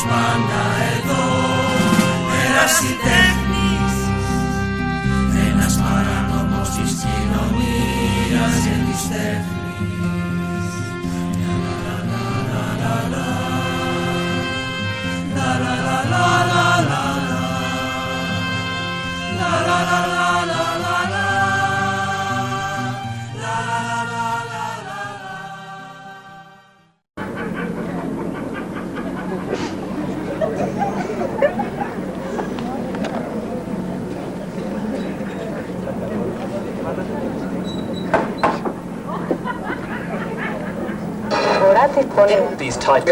πάντα εδώ, ερασιτέχνης, ένας παράνομος της κοινωνίας και της τέχνης.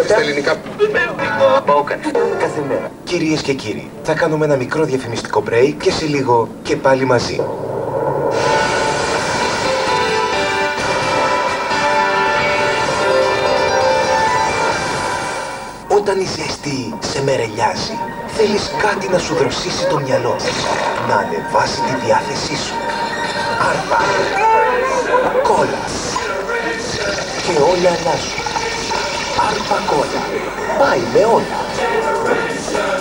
Στα ελληνικά. Κάθε μέρα. Κυρίες και κύριοι, θα κάνουμε ένα μικρό διαφημιστικό break και σε λίγο και πάλι μαζί. Όταν η ζέστη σε μερελιάζει, θέλεις κάτι να σου δροσίσει το μυαλό, να ανεβάσει τη διάθεσή σου. Άρπα, κόλλα και όλα αλλάζουν. Άρπα κόλλα. Πάει με όλα.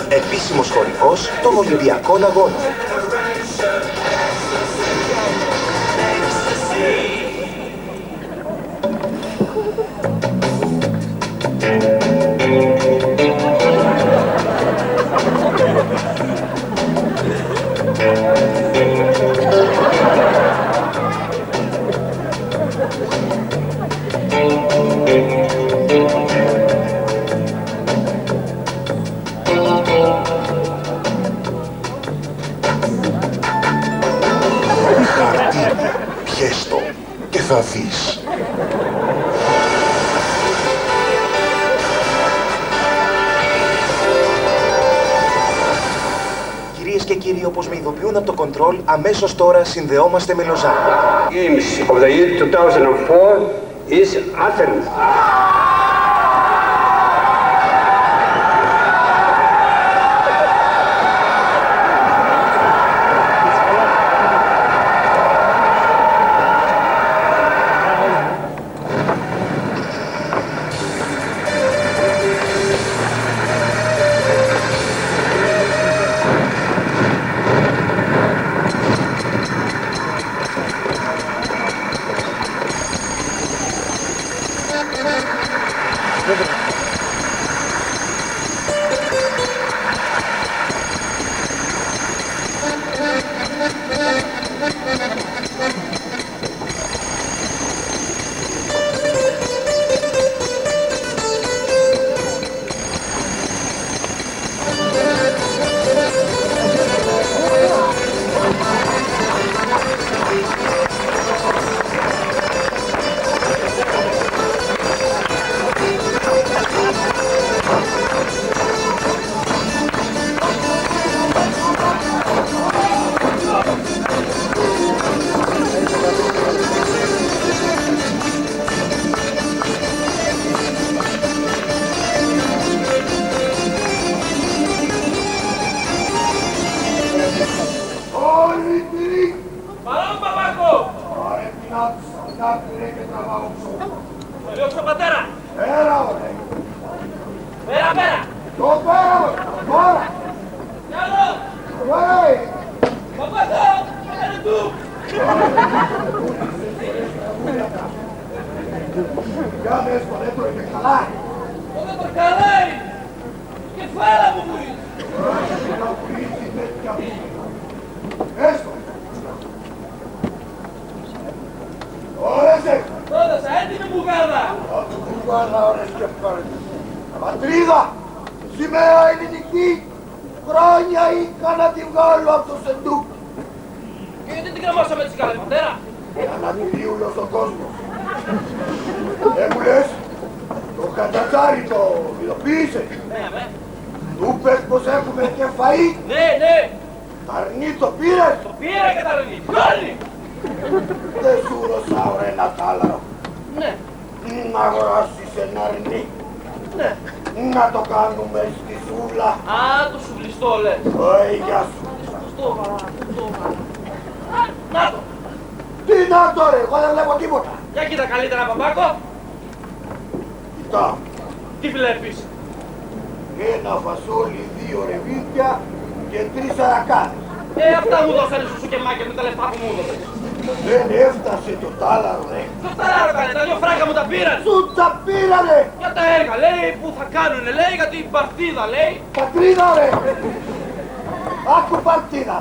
Επίσημος χορηγός των Ολυμπιακών Αγώνων. Πιες το και θα δεις. Κυρίες και κύριοι, όπως με ειδοποιούν από το κοντρόλ, αμέσως τώρα συνδεόμαστε με Λοζάνη. Games of the year 2004 is Athens. Πατρίδα, σημαία ελληνική, χρόνια είχα να τη βγάλω από το σεντούκι. Και γιατί την κρεμάσαμε τη σκάλα, πατέρα? Για να τη διούλω στον κόσμο. Μου λες, το κατσατσάρι το ειδοποίησε. Ναι. Του πες πως έχουμε και φαΐ. Ναι. Αρνί το πήρες. Το πήρα και τα αρνί. Κόρνη. Δεν σου ρωσάω ένα τάλαρο. Ναι. Να αγοράσεις ένα αρνί. Ναι. Να το κάνουμε στη σούλα. Α, το σουβλιστό λες. Όχι, γεια σου. Στο βαρά. Να το. Τι να το ρε, εγώ δεν βλέπω τίποτα. Για κοίτα καλύτερα, παπάκο. Κοιτά. Τι βλέπεις? ένα φασόλι, 2 ρεβίθια και 3 αρακάδες. Αυτά μου δώσανε σου και μάκες με τα λεφτά που μου έδωσες. Δεν έφτασε το τάλαρο, ρε. Το τάλαρο κάνε, τα 2 φράγκα μου τα πήραν. Σου τα πήρανε! Για τα έργα, λέει, που θα κάνουνε, λέει, για την παρτίδα, λέει. Πατρίδα, ρε! Άκου παρτίδα!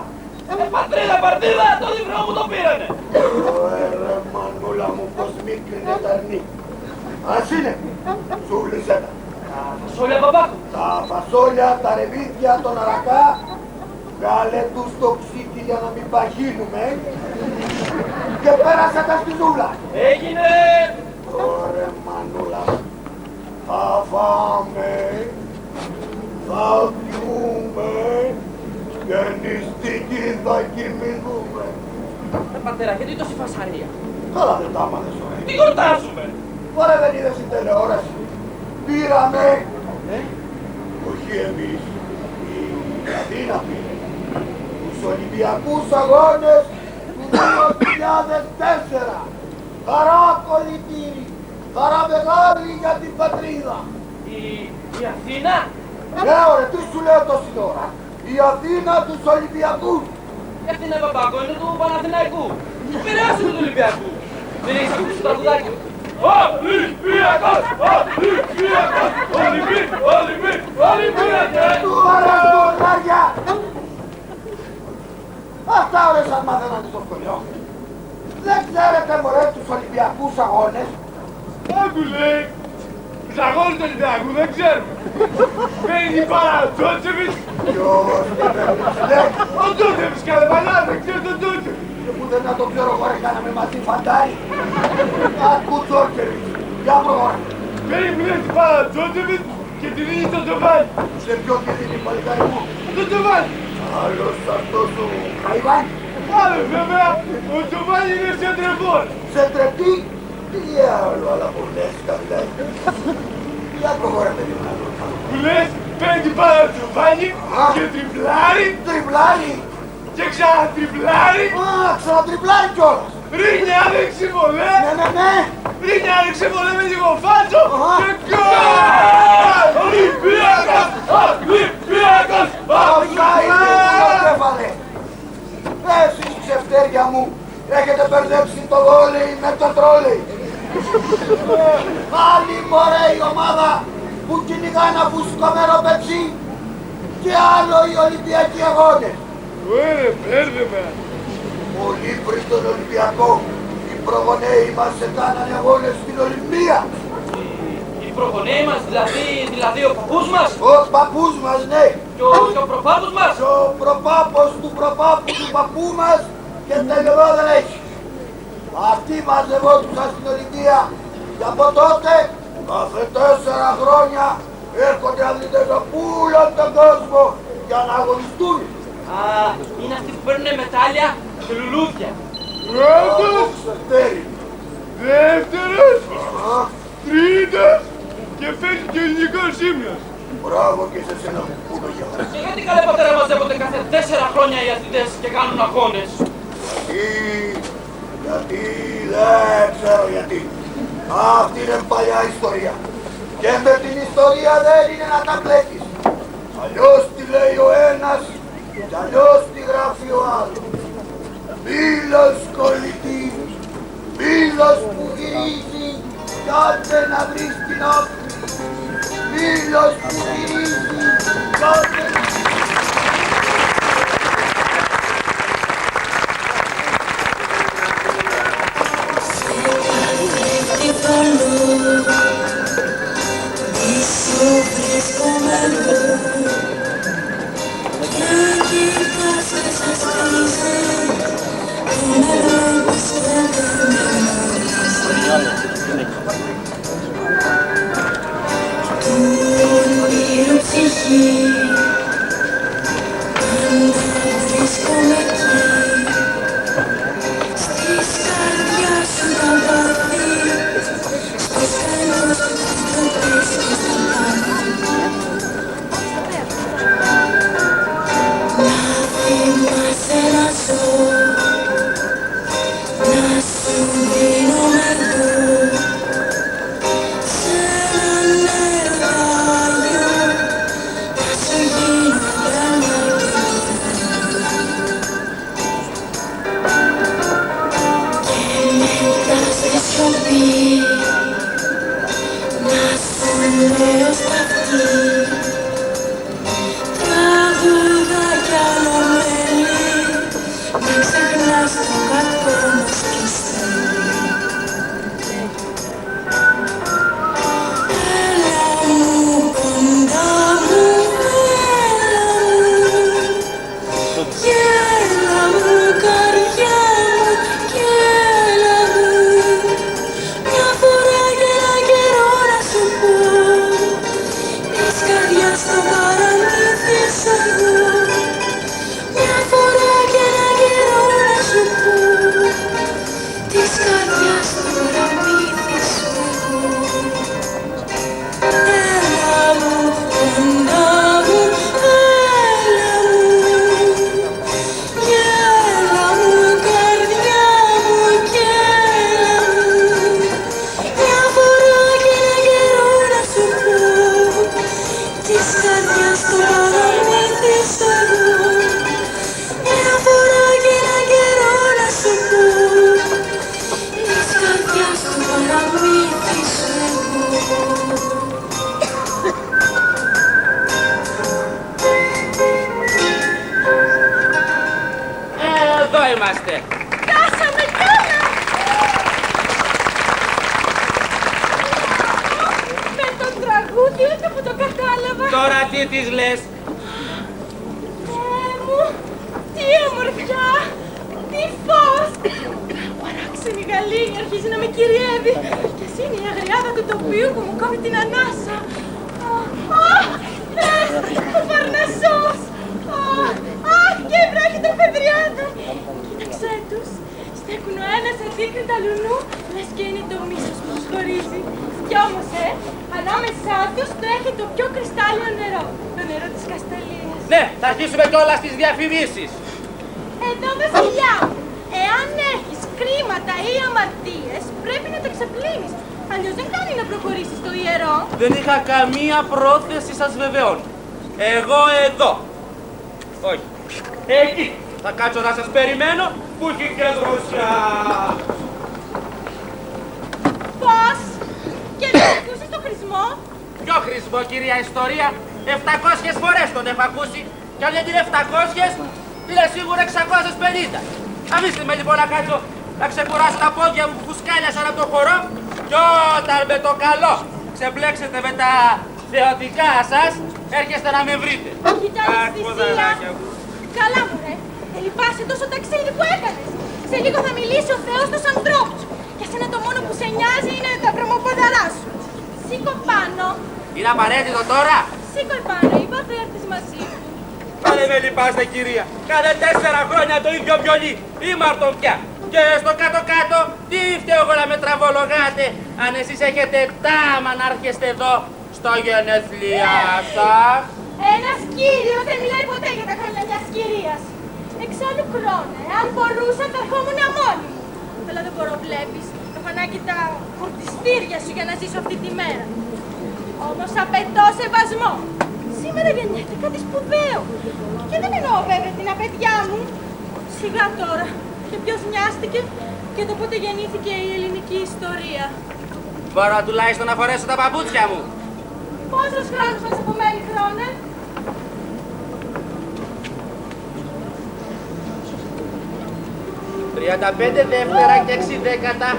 Πατρίδα, παρτίδα, το διπλό μου το πήρανε. Ρε μανούλα μου, πως μίκρινε τα αρνή. Ας είναι, σου βλύσε τα. Φασόλια, μπαμπάκου. Τα φασόλια, τα ρεβίθια, τον αρακά, βγάλε τους στο ξύκι για να μην παγίνουμε και πέρασε τα στη ζούλα. Έγινε. Ωραία μανούλα, θα φάμε, θα πιούμε και νηστική θα κοιμηθούμε. Πατέρα, γιατί τόση φασαρία. Καλά δεν τα άμανες, ωραία. Τι γιορτάζουμε. Ωραία δεν είδες η τηλεόραση. Πήραμε, όχι εμείς, η Αθήνα πήρε, τους Ολυμπιακούς Αγώνες του 2004. Χαρά κολλητήρι, χαρά μεγάλη για την πατρίδα. Η Αθήνα. Ναι ωραία, τι σου λέω τόση ώρα. Η Αθήνα τους Ολυμπιακούς. Η Αθήνα, μπαμπάκο, είναι του Παναθηναϊκού. Πειράσου του Ολυμπιακού. Δεν έχεις ακούσει το τραγουδάκι. Ολυμπιακός, Ολυμπιακός, Ολυμπιακός. Του αρέσουν λάρια. Αυτά ωραία σας μαθαίνανε στο σχολείο. Δεν ξέρετε μωρέ τους Ολυμπιακούς Αγώνες. Άκου λέει. Τους αγώνες του Ολυμπιακού δεν ξέρουμε. Παίρνει πάρα ο Τζότσεβιτς. Ποιος δεν λέει. Ο Τζότσεβιτς καλέ παλιά, δεν ξέρει τον Τζότσεβιτς. Και που δεν να το ξέρω χωρί κάναμε μαζί φαντάρι. Ακού Τζόρκεβιτς. Για προχώρα. Παίρνει πάρα ο Τζότσεβιτς και τη δίνει στο Τζοβάνι. Σε ποιο τη δίνει παλικάρι μου. Το Τζοβάνι. Άλλος αυτός ο Χαϊβάν. Άλλο βέβαια, ο Τζοβάνι είναι σεντρεφόρ. Σε τρεπτή. Τι άλλο αλλά που λες καβλές. Για προχώρα παιδί μου. Που λες, παίρνει πάρα ο Τζοβάνι και τριπλάρει Τριπλάρι. και ξανατριπλάρει. Α, ξανατριπλάρι κιόλας. Ρίχνει άδεξη βολέ. Ναι. Ρίχνει άδεξη βολέ με λίγο φάτσο Αχα. και γκολ! Ολυμπιακός! Ολυμπιακός! Αυτά είναι που το έφανε. Εσείς ξεφτέρια μου έχετε μπερδέψει το βόλεϊ με το τρόλεϊ. Άλλη μωρέ η ομάδα που κυνηγά ένα φουσκωμένο πετσί και άλλο οι Ολυμπιακοί Αγώνες. Ωραία, μπέρδεμα. Πολύ πριν τον Ολυμπιακό οι προγονέοι μας έκαναν αγώνες στην Ολυμπία. Οι προγονέοι μας, δηλαδή ο παππούς μας Ο παππούς μας, ναι. και ο προπάπους μας. Και ο προπάπος του προπάπου του παππού μας και τελειώ δεν έχει. Αυτοί μαζευόντουσαν στην Ολυμπία και από τότε κάθε 4 χρόνια έρχονται αθλητές από όλο τον κόσμο για να αγωνιστούν. Α, είναι αυτοί που παίρνουν μετάλλια και λουλούδια. Πρώτος, Ξεφτέρη. Δεύτερος, Α, τρίτος και φέρνει και ελληνικός ύμνος. μπράβο και σε σένα που το γεια. Και γιατί καλέ πατέρα μαζεύονται κάθε 4 χρόνια οι αθλητές και κάνουν αγώνες. Γιατί δεν ξέρω γιατί. Αυτή είναι παλιά ιστορία. Και με την ιστορία δεν είναι να τα μπλέκεις. Αλλιώς τη λέει ο ένας και αλλιώς τη γράφει ο άλλος. Μήλος κολλητής, μήλος που γυρίζει κι άντε να βρεις την άκρη. Μήλος που γυρίζει κι άντε να βρεις. Never Τι της λες? Μου, τι ομορφιά, τι φως! Παράξενη γαλήνη αρχίζει να με κυριεύει και εσύ είναι η αγριάδα του τοπίου που μου κόβει την ανάσα. Θες, ο Παρνασσός! Αχ, και βρέχει το Φεδριάδο! Κοίταξέ τους, στέκουν ο ένας αντίκριτα λουνού, λες και είναι το μίσος που τους χωρίζει. Κι όμως, ανάμεσά τους τρέχει το πιο κρυστάλλιο νερό, το νερό της Κασταλίας. Ναι, θα αρχίσουμε κιόλας τις διαφημίσεις. Εδώ, βασιλιά μου, εάν έχεις κρίματα ή αμαρτίες, πρέπει να τα ξεπλύνεις. Αλλιώς δεν κάνει να προχωρήσεις στο ιερό. Δεν είχα καμία πρόθεση, σας βεβαιώνω. Εγώ εδώ. Όχι. Εκεί. Θα κάτσω να σας περιμένω που έχει και δροσιά. Πώς? Και δεν ακούσεις το χρησμό? Ποιο χρησμό, κυρία Ιστορία? 700 φορές τον έχω ακούσει. Και αν δεν είναι 700, είναι σίγουρα 650. Αφήστε με λοιπόν να κάτσω να ξεκουράσω τα πόδια μου που φουσκάλιασαν από το χορό. Κι όταν με το καλό ξεμπλέξετε με τα θεωτικά σας, έρχεστε να με βρείτε. Κοίτα τη θυσία. Καλά μου ρε, δεν λυπάσαι τόσο ταξίδι που έκανες. Σε λίγο θα μιλήσει ο Θεός στους ανθρώπους. Και σένα το μόνο που σε νοιάζει είναι τα βρωμοπόδαρά σου. Σήκω πάνω. Είναι απαραίτητο τώρα? Σήκω επάνω, είπα θα έρθεις μαζί μου. Δεν με λυπάστε κυρία. Κάθε 4 χρόνια το ίδιο βιολί. Ήμαρτον πια. Και στο κάτω-κάτω, τι φταίω εγώ να με τραβολογάτε, αν εσείς έχετε τάμα να έρχεστε εδώ στο γενέθλιά σας. Ένας κύριος δεν μιλάει ποτέ για τα χρόνια μιας κυρίας. Εξάλλου κρόνε, αν μπορούσα θα ερχόμουν μόνη μου. Αλλά δεν μπορώ, βλέπεις. Το φανάκι τα φορτιστήρια σου για να ζήσω αυτή τη μέρα. Όμως απαιτώ σεβασμό. Σήμερα γεννιέται κάτι σπουδαίο. Και δεν εννοώ βέβαια την απαιτιά μου. Σιγά τώρα. Και ποιος μοιάστηκε και το πότε γεννήθηκε η ελληνική ιστορία. Μπορώ τουλάχιστον να φορέσω τα παπούτσια μου. Πόσος χρόνος μας απομένει, Κρόνε? «35 δεύτερα και 6 δέκατα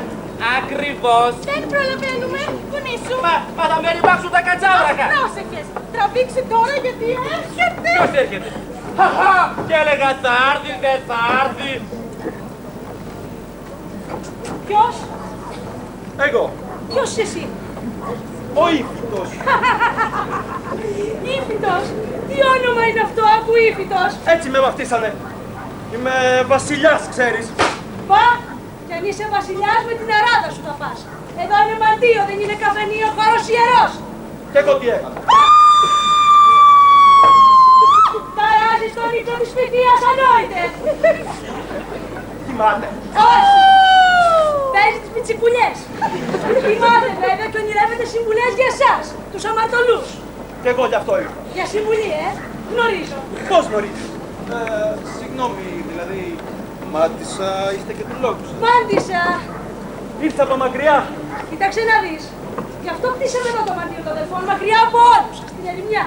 ακριβώς». Δεν προλαβαίνουμε, κουνήσου. Μα θα με ρημάξουν τα κατσάβρακα. Πρόσεχες, τραβήξε τώρα γιατί έρχεται. Ποιος έρχεται? Χαχα, και έλεγα θα έρθει, δεν θα έρθει. Ποιος? Εγώ. Ποιος είσαι εσύ? Ο Ήφητος. Ήφητος? Τι όνομα είναι αυτό, άκου Ήφητος? Έτσι με βαφτίσανε. Είμαι βασιλιάς, ξέρεις. Πα, κι αν είσαι βασιλιάς με την αράδα σου θα πας. Εδώ είναι μαντίο, δεν είναι καφενείο, χώρος ιερός. Και εγώ τι έκανα? Ταράζεις τον ύπνο της φοιτίας, ανόητε. Κοιμάται. Όχι! Παίζει τις πιτσικουλιές. Θυμάται βέβαια και ονειρεύεται συμβουλές για εσάς, τους αμαρτωλούς. Και εγώ γι' αυτό ήρθα. Για συμβουλή, γνωρίζω. Πώς γνωρίζεις? Συγγνώμη, δηλαδή, μάντησα, είστε και του λόγου σας. Μάντησα. Ήρθα από μακριά. Κοίταξε να δεις. Γι' αυτό πτήσαμε εδώ το μαντίο των αδελφών, μακριά από όλους, στην ερημιά.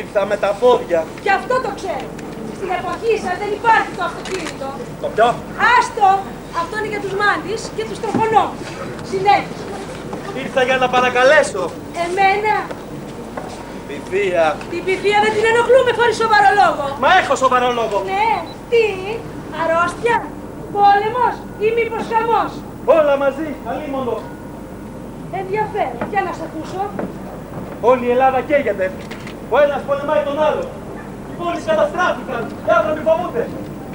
Ήρθα με τα πόδια. Γι' αυτό το ξέρω. Στην εποχή σας δεν υπάρχει το αυτοκίνητο. Το ποιο? Άστο! Αυτό είναι για τους μάντις και τους τροχονόμους. Συνέχισε. Ήρθα για να παρακαλέσω. Εμένα. Τη θεία. Την πηδία δεν την ενοχλούμε χωρίς σοβαρό λόγο. Μα έχω σοβαρό λόγο. Ναι, τι, αρρώστια, πόλεμος ή μήπως χαμός? Όλα μαζί, αλίμονο. Ενδιαφέρον, για να σ' ακούσω. Όλη η Ελλάδα καίγεται. Ο ένας πολεμάει τον άλλο. Οι πόλεις καταστράφηκαν. Οι άνθρωποι φοβούνται.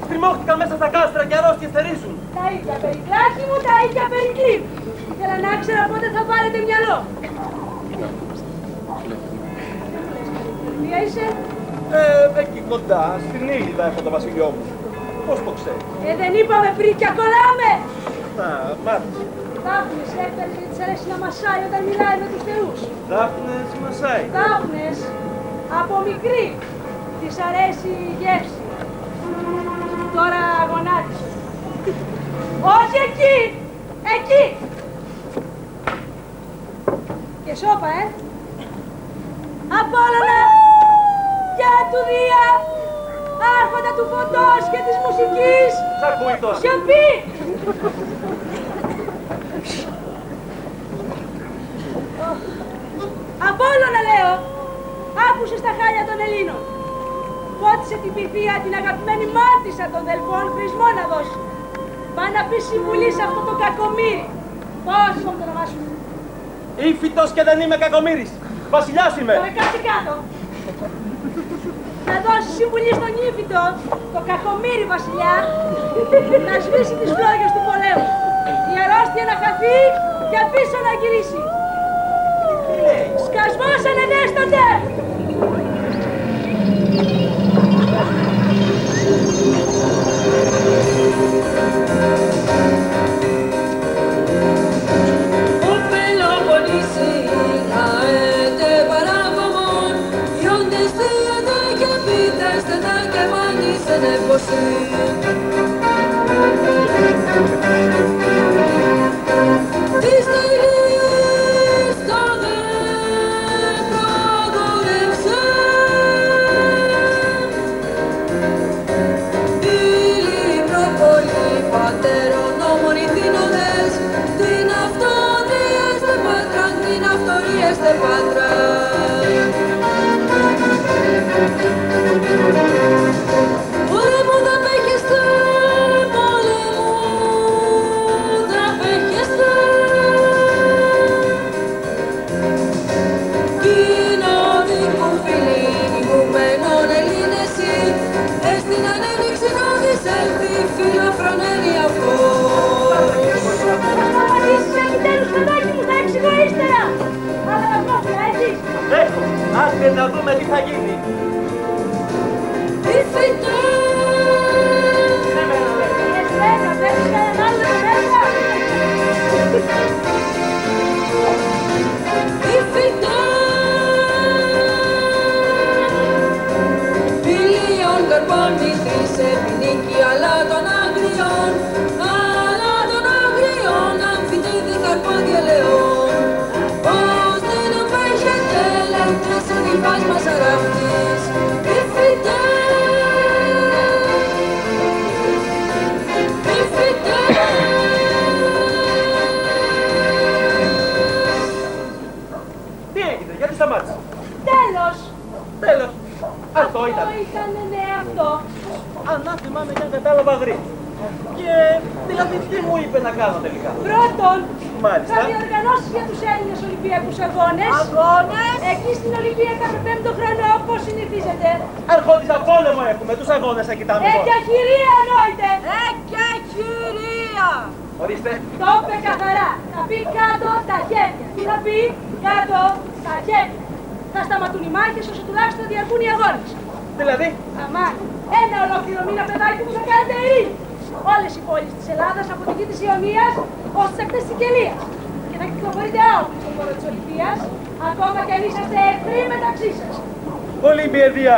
Στριμώχτηκαν μέσα στα κάστρα και αρρώστιες θερίζουν. Τα ίδια περικλάκι μου, τα ίδια περικλήπη. Ήθελα να ξέρω πότε θα πάρετε μυαλό. Ποια είσαι? Εκεί κοντά, στην Ήλιδα έχω το βασιλιό μου. Πώς το ξέρει? Δεν είπαμε πριν και κολλάμε. Να, μάθησε. Δάφνες έφερε γιατί της αρέσει να μασάει όταν μιλάει με τους θεούς. Δάφνες μασάει. Δάφνες, από μικρή, της αρέσει η γεύση. Τώρα γονάτισε. Όχι εκεί! Εκεί! Και σώπα, Απόλλωνα! Για του Δία! Άρχοντα του φωτός και της μουσικής! Σ' ακούει τώρα. Σιωπή! Απόλλωνα, λέω! Άκουσες τα χάλια ρώτησε την Πηδία, την αγαπημένη μάρτυσα των Δελφών, χρησμό να δώσει. Πάει να πει συμβουλή σε αυτό το κακομοίρι. Πώς θα το όνομά σου? Ήφητος και δεν είμαι κακομοίρης. Βασιλιάς είμαι. Τώρα κάτσε κάτω. Να δώσει συμβουλή στον Ήφητο, το κακομοίρι βασιλιά, να σβήσει τις φλόγες του πολέμου. Η αρρώστια να χαθεί και πίσω να γυρίσει. Σκασμός ανενέστοτε! Άντε να δούμε τι θα γίνει. Τέλος. Αυτό ήταν. Ναι, αυτό. Αν να θυμάμαι και αν κατάλαβα γρήγορα. Και δηλαδή τι μου είπε να κάνω τελικά? Πρώτον, Μάλιστα. θα διοργανώσεις για τους Έλληνες Ολυμπιακούς Αγώνες. Αγώνες! Εκεί στην Ολυμπία κάθε 5ο χρόνο όπως συνηθίζεται. Αρχόντισα πόλεμο έχουμε, τους αγώνες θα κοιτάμε τώρα. Έκια χειρία εννοείται. Έκια χειρία. Ορίστε. Το είπε καθαρά. Θα πει κάτω τα χέρια. Τι θα πει? Κάτω τα χέρια. Θα σταματούν οι μάχες όσο τουλάχιστον διαρκούν οι αγώνες. Δηλαδή? Αμάν, ένα ολόκληρο μήνα παιδάκι που θα κάνετε ειρήνη. Όλες οι πόλεις της Ελλάδας από τη γη της Ιωνίας ως τις ακτές της Σικελίας. Και θα κυκλοφορείτε άοπλοι στον χώρο της Ολυμπίας, ακόμα και αν είσαστε εχθροί μεταξύ σας. Ολυμπιαδία,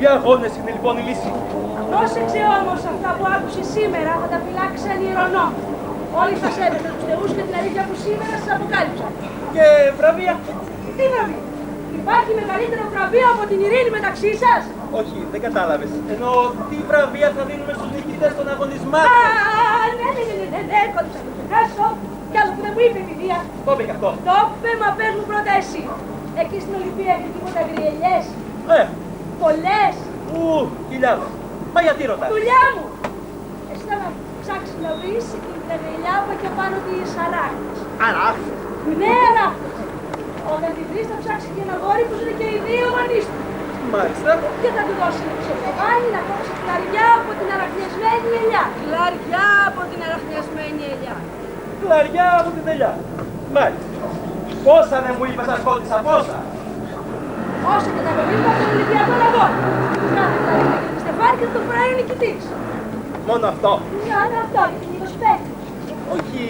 οι αγώνες είναι λοιπόν η λύση. Πρόσεξε όμως αυτά που άκουσες σήμερα θα τα φυλάξει σαν ηρωνό. Όλοι θα σέβεστε τους θεούς και την αλήθεια που σήμερα σας αποκάλυψαν. Και βραβεία? Τι βραβεία? Υπάρχει μεγαλύτερο βραβείο από την ειρήνη μεταξύ σας? Όχι, δεν κατάλαβες. Ενώ τι βραβεία θα δίνουμε στους νικητές των αγωνισμάτων? Ναι, κόντυψα να το ξεχάσω. Κι άλλο που δεν μου είπε η Πηδία. Το είπε και αυτό. Το είπε, μα πες μου πρώτα εσύ. Εκεί στην Ολυμπία έχει τίποτα γριελιές? Πολλές? Χιλιάδες. Μα γιατί ρωτάς? Δουλειά μου! Εσύ θα ψάξεις να βρεις την γριελιά που έχει απάνω τις αράχνες. Αράχνες? Ναι, αράχνες. Όταν τη βρεις θα ψάξει και ένα γόρι που είναι και οι δύο γονείς του. Μάλιστα. Και θα του δώσει ένα ψευδοβάνι να κόψει κλαριά από την αραχνιασμένη ελιά. Κλαριά από την αραχνιασμένη ελιά. Κλαριά από την ελιά. Μάλιστα. Πόσα δεν μου είπες Αρχόντισσα, πόσα? Όσο και τα κονίδια από τον Ολυμπιακό αγώνα. Κάθε κλαριά και τη στεφάνι και το φοράει ο νικητής. Μόνο αυτό? Ναι, αυτό γιατί είναι 25. Όχι.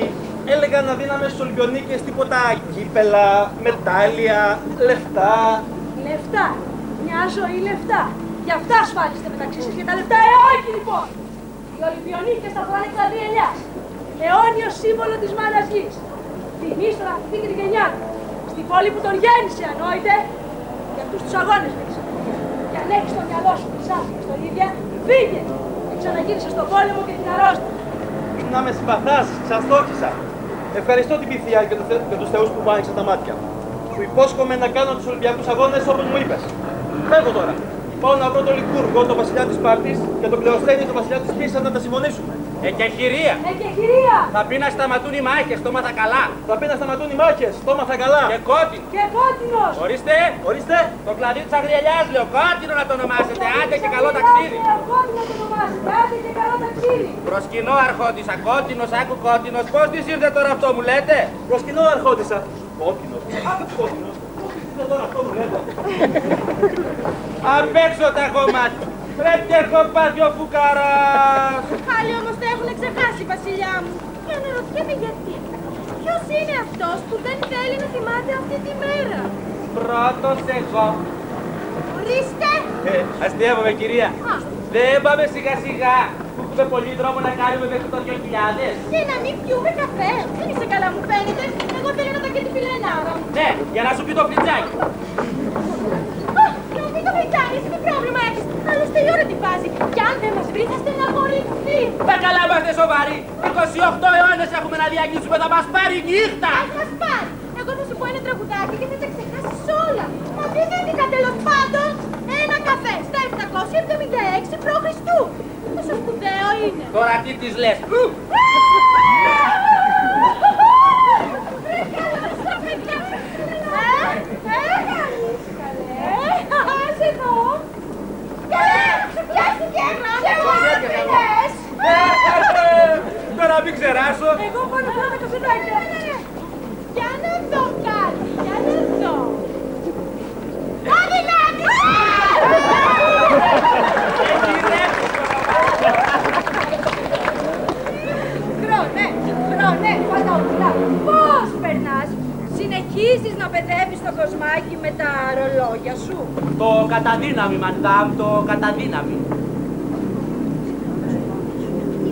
Έλεγα να δίναμε στους Ολυμπιονίκες τίποτα κύπελα, μετάλλια, λεφτά. Λεφτά. Μια ζωή λεφτά. Γι' αυτά ασφάλιστε μεταξύ σας. Για τα λεφτά, όχι λοιπόν. Οι Ολυμπιονίκες θα φοράνε κλαδί ελιάς. Αιώνιο σύμβολο της μάνας γης. Τιμή στον αθλητή και την γενιά του. Στην πόλη που τον γέννησε, ανόητε. Για αυτούς τους αγώνες μέσα. Και αν έχεις στο μυαλό σου τις άσχημες στο ίδια, φύγε. Και ξαναγύρισε στον πόλεμο και την αρρώστια. Να με συμπαθάς, ξαστόχησα. Ευχαριστώ την Πηθία και τους θεούς που μου άνοιξαν τα μάτια. Σου υπόσχομαι να κάνω τους Ολυμπιακούς αγώνες όπως μου είπες. Φεύγω τώρα. Πάω να βρω τον Λικούργο, τον βασιλιά της Σπάρτης, και τον Κλεοσθένη, τον βασιλιά της Πίσας, να τα συμφωνήσουμε. Και χειρία. Και κυρία. Θα πει να σταματούν οι μάχες, το μάθα καλά. Θα πει να σταματούν οι μάχες, το έμαθα καλά. Και κόκκινο. Και κόκκινος. Ορίστε. Ορίστε. Το κλαδί της αγριελιάς λέω, κόκκινο να το ονομάσετε. Άντε και καλό ταξίδι. Κόκκινο το ονομάζετε. Άντε και καλό ταξίδι. Προσκυνώ αρχόντισσα, κόκκινος, άκου κόκκινος. Πώς της ήρθε τώρα αυτό μου λέτε? Προσκυνώ αρχόντισσα. Κόκκινος. Άκου κόκκινος. Πώς της ήρθε τώρα αυτό μου λέτε? Απ' έξω τα έχω μάθει. Πρέπει και έχω πάθει ο φουκαράς. Άλλοι όμως τα έχουν ξεχάσει, βασιλιά μου. Και αναρωτιέμαι γιατί. Ποιος είναι αυτός που δεν θέλει να θυμάται αυτή τη μέρα? Πρώτος εγώ. Ορίστε. Αστείευομαι κυρία. Α. Δεν πάμε σιγά σιγά. Που έχουμε πολύ δρόμο να κάνουμε μέχρι το 2000. Και να μην πιούμε καφέ. Δεν είσαι καλά μου φαίνεται. Εγώ θέλω να τα και τη φιλενάρα μου. Ναι, για να σου πει το φλιτζάκι. Να μην το φλιτζάκι, εσύ τι πρόβλημα έχεις? Άλλωστε η ώρα τη βάζει. Κι αν δεν μας βρει θα στεναχωρηθεί. Τα καλά είμαστε σοβαροί. 28 αιώνες έχουμε να διαγνίσουμε, θα μας πάρει νύχτα. Ας μας πάρει. Εγώ θα σου πω ένα τραγουδάκι και θα τα ξεχάσεις όλα. Μα τι δίνηκα τέλος πάντων? Ένα καφέ στα 776 π.Χ. Πόσο σπουδαίο είναι. Τώρα τι της λες? Ας εδώ. Σου πιάστηκε. Και μου άντρινες. Τώρα μην ξεράσω. Εγώ μόνο θέλω τα καφεδάκια. Για να δω κάτι. Για να δω. Αδυνάτη! Χρόνε, πανταούλα. Πώς περνάς? Συνεχίζεις να παιδεύεις το κοσμάκι με τα ρολόγια σου? Το καταδύναμη, μαντάμ, το καταδύναμη.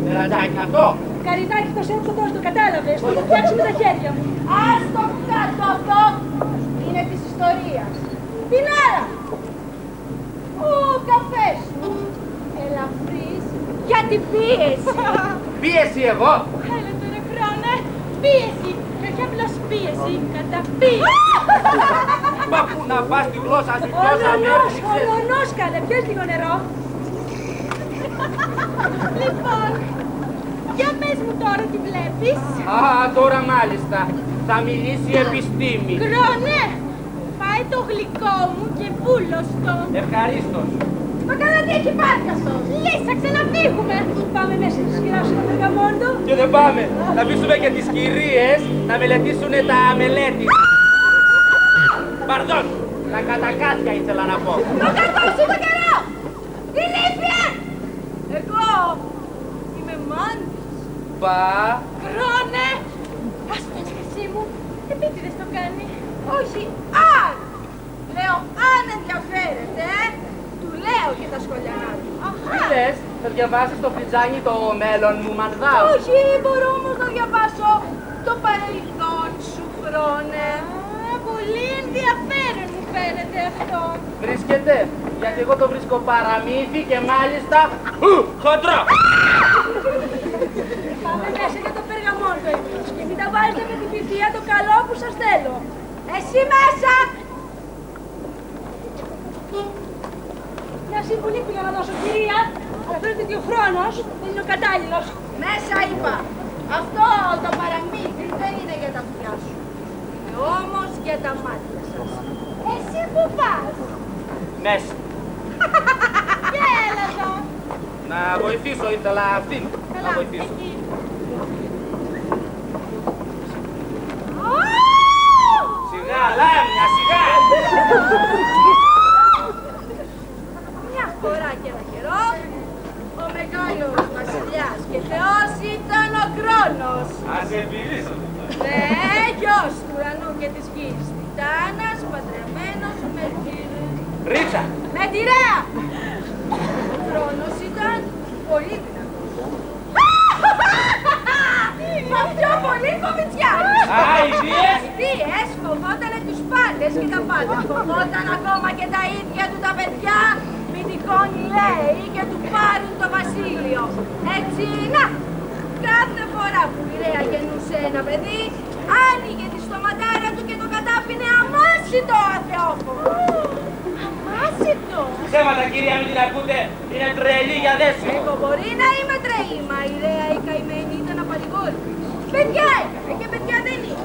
Τεραντάκι αυτό. Καριτάκι το σέψω τόσο, το κατάλαβες. Θα το φτιάξω με τα χέρια μου. Ας το κάτω αυτό. Είναι της ιστορίας. Την ώρα. Ο καφές σου. Ελαφρύς για την πίεση. Πίεση εγώ. Έλα τώρα Χρόνε. Πίεση. Και όχι απλώς πίεση. Καταπίεση. Μα πού να πας τη γλώσσα σου, ποιος να με Ολονός, έπληξε. ολονός καλέ. Πιες λίγο νερό. Λοιπόν, για πες μου τώρα τι βλέπεις. Α, τώρα μάλιστα. Θα μιλήσει η επιστήμη. Χρόνε, φάει το γλυκό μου και βούλωστο. Ευχαρίστως. Μα καλά τι έχει πάρκαστο. Λες, θα ξαναφύγουμε. Πάμε μέσα να σκυράσουμε το γαμόντο. Και δεν πάμε. Να αφήσουμε και τις κυρίες να μελετήσουν τα μελέτη. Παρδόν, τα κατακάτια ήθελα να πω. Το κατόψι το καιρό. Ηλίθεια. Εγώ είμαι μάντης. Πα. Χρόνε. Ας πες και εσύ μου, επίτηδες το κάνει. Όχι, αν. Λέω αν ενδιαφέρεται, του λέω και τα σχολιανά του. Τι λες, θα διαβάσεις το φλιτζάνι το μέλλον μου, μανδάω. Όχι, μπορώ όμως να διαβάσω το παρελθόν σου, Χρόνε. Πολύ ενδιαφέρον μου φαίνεται αυτό. Βρίσκεται, γιατί εγώ το βρίσκω παραμύθι και μάλιστα χοντρό. Πάμε μέσα για το περγαμόντο εμείς και μην τα βάλετε με την πηδία το καλό που σας θέλω. Εσύ μέσα! Μια συμβουλή πήγα να δώσω, κυρία, αλλά φαίνεται ότι ο χρόνος δεν είναι ο κατάλληλος. Μέσα είπα. Αυτό το παραμύθι δεν είναι για τα αυτιά σου. Είναι όμως για τα μάτια σας. Εσύ που πας? Μέσα. Και έλα εδώ. Να βοηθήσω, ήθελα αυτήν να βοηθήσω. Εκεί. Σιγά, λάμια, σιγά. Μια φορά και ένα καιρό, ο μεγάλος βασιλιάς και θεός ήταν ο Κρόνος. Ας επιλύσω. Γιος του ουρανού και της γης, Τιτάνας, παντρεμένος με Ρίτσα. τη Ρέα. Ο Κρόνος ήταν πολύ δυνατός. Μα πιο πολύ κομιτσιάς. Α, ιδίες. Ιδίες, φοβότανε τους πάντες και τα πάντα. Φοβόταν ακόμα και τα ίδια του τα παιδιά. Μην τυχόν λέει και του πάρουν το βασίλειο. Έτσι, να, κάθε φορά που η Ρέα γεννούσε ένα παιδί, άνοιγε τη στοματάρα του και το κατάπινε αμάσιτο αθεόφοβο. Αμάσιτο. ψέματα, κυρία, μην την ακούτε. Είναι τρελή για δέσιμο. Εγώ μπορεί να είμαι τρελή, μα η Ρέα η καημένη ήταν απαρηγόρη. Παιδιά έκανε και παιδιά δεν είχε.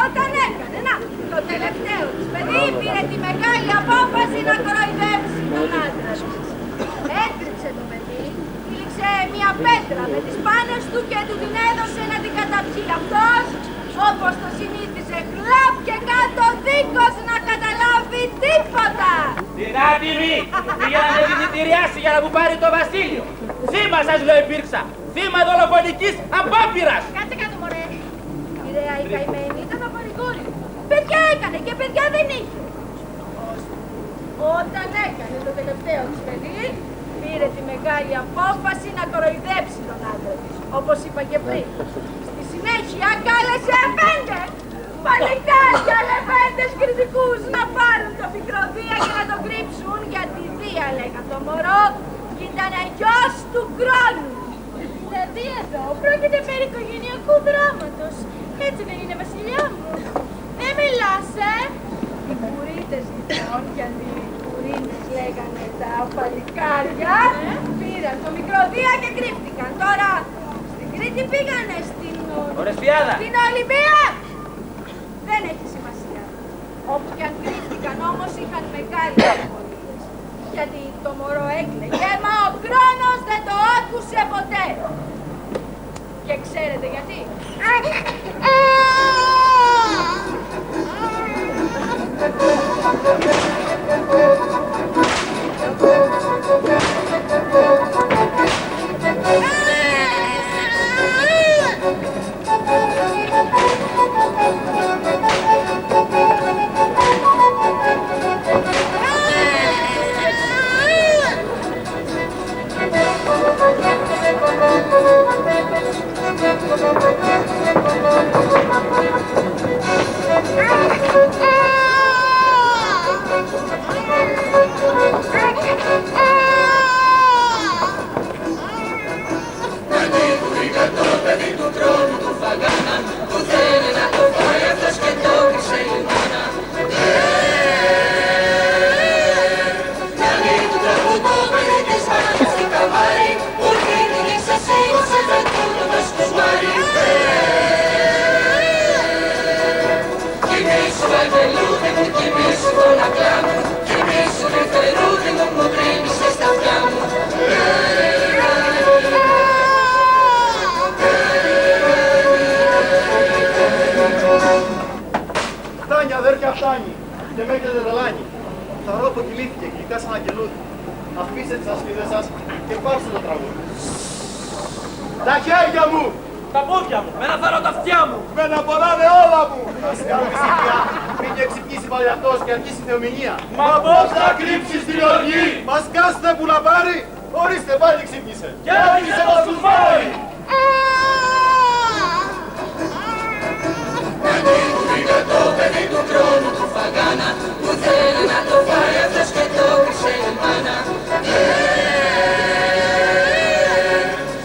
Όταν έκανε, να, το τελευταίο της παιδί πήρε τη μεγάλη απόφαση να κοροϊδέψει τον άντρα της. Έτριψε το παιδί, τύλιξε μια πέτρα με τις πάνες του και του την έδωσε να την καταπιεί. Αυτός, όπως το συνήθιζε, χλαπ και κάτω δίχως να καταλάβει τίποτα. Την άτιμη πήγε να με δηλητηριάσει για να μου πάρει το βασίλειο. Θύμα σας λέω υπήρξα. Θύμα δολοφονικής απόπειρας. Κάτσε κάτω μωρέ. Η Ρέα η καημένη ήταν απαρηγόρη. Παιδιά έκανε και παιδιά δεν είχε. Όταν έκανε το τελευταίο της παιδί, πήρε τη μεγάλη απόφαση να κοροϊδέψει τον άντρα της, όπως είπα και πριν. Στη συνέχεια κάλεσε 5 παλικάρια λεβέντες κριτικούς να πάρουν το μικρό Δία και να τον κρύψουν, γιατί Δία λέγαν το μωρό και ήταν γιος του χρόνου. Δηλαδή εδώ πρόκειται περί οικογενειακού δράματος. Έτσι δεν είναι, βασιλιά μου? Δεν μιλάς, Οι κουρίτες λοιπόν, γιατί οι κουρίνες λέγανε τα παλικάρια, πήραν το μικρό Δία και κρύφτηκαν. Τώρα στην Κρήτη πήγανε στην Ολυμπία. Δεν έχει σημασία. Όπου και αν κρύφτηκαν όμως είχαν μεγάλες απολύες. Γιατί το μωρό έκλαιγε, μα ο χρόνος δεν το άκουσε ποτέ. Και ξέρετε γιατί? Φτάνει αδέρφια, φτάνει. Και με έχετε τρελάνει. Τα ρόπο κυλήθηκε γλυκά σαν αγγελούδι. Αφήστε τις ασπίδες σας και πάψτε το τραγούδι. Τα χέρια μου! Τα πόδια μου, με να φέρω τα αυτιά μου. Με να πονάνε όλα μου! Ας κάνουμε σιγιά, μην και ξυπνήσει πάλι αυτός και αρχίσει η θεομηνία. Μα πώς θα κρύψεις την οργή? Μας κάσετε που να πάρει, ορίστε πάλι ξύπνησε. Και άρχισε να τους φάει! Το παιδί του χρόνου του φαγάνα που θέλει να το φάει αυτός και το κρύψε η μάνα.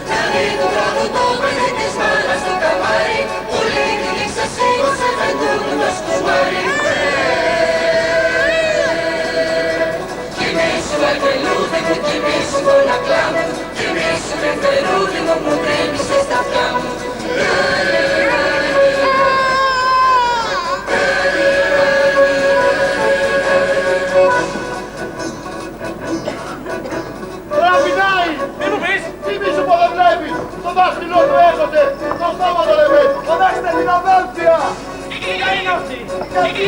Δηλαδή του χρόνου το παιδί της μάνας στο καμάρι που λέει τη λύσα σήκωσε με τούτο σκουσμάρι. Κοιμήσου αγγελούδι μου, κοιμήσου γονακλά μου, κοιμήσου νεφτερούδι μου, μου τρέμισες τα αυτιά μου. Το δάχτυλό του έχετε, το στόμα το λέμε, φωνάξτε την αδέλφια! Ποια είναι αυτή? Γιατί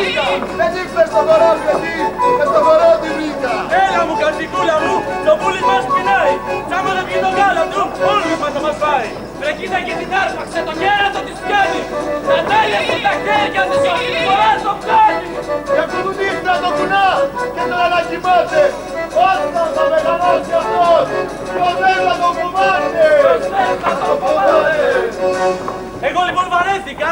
δεν ήρθες στο κοράκι εσύ, με στο κορό τη βρήκα! Έλα μου, καρδικούλα μου, το πουλί μας πεινάει. Τσάμα να βγει το γάλα του, όλους μας θα μας φάει. Βρε κοίτα και την άρπαξε, το κέρατο της πιάνει. Να τάλιασε τα χέρια της, όχι την φορά στο πιάνει. Και αυτού του δείχνα το κουνά και τον ανακοιμάται. Όταν θα μεγαλώσει αυτός, ποιος δεν θα τον φοβάται! Εγώ λοιπόν βαρέθηκα,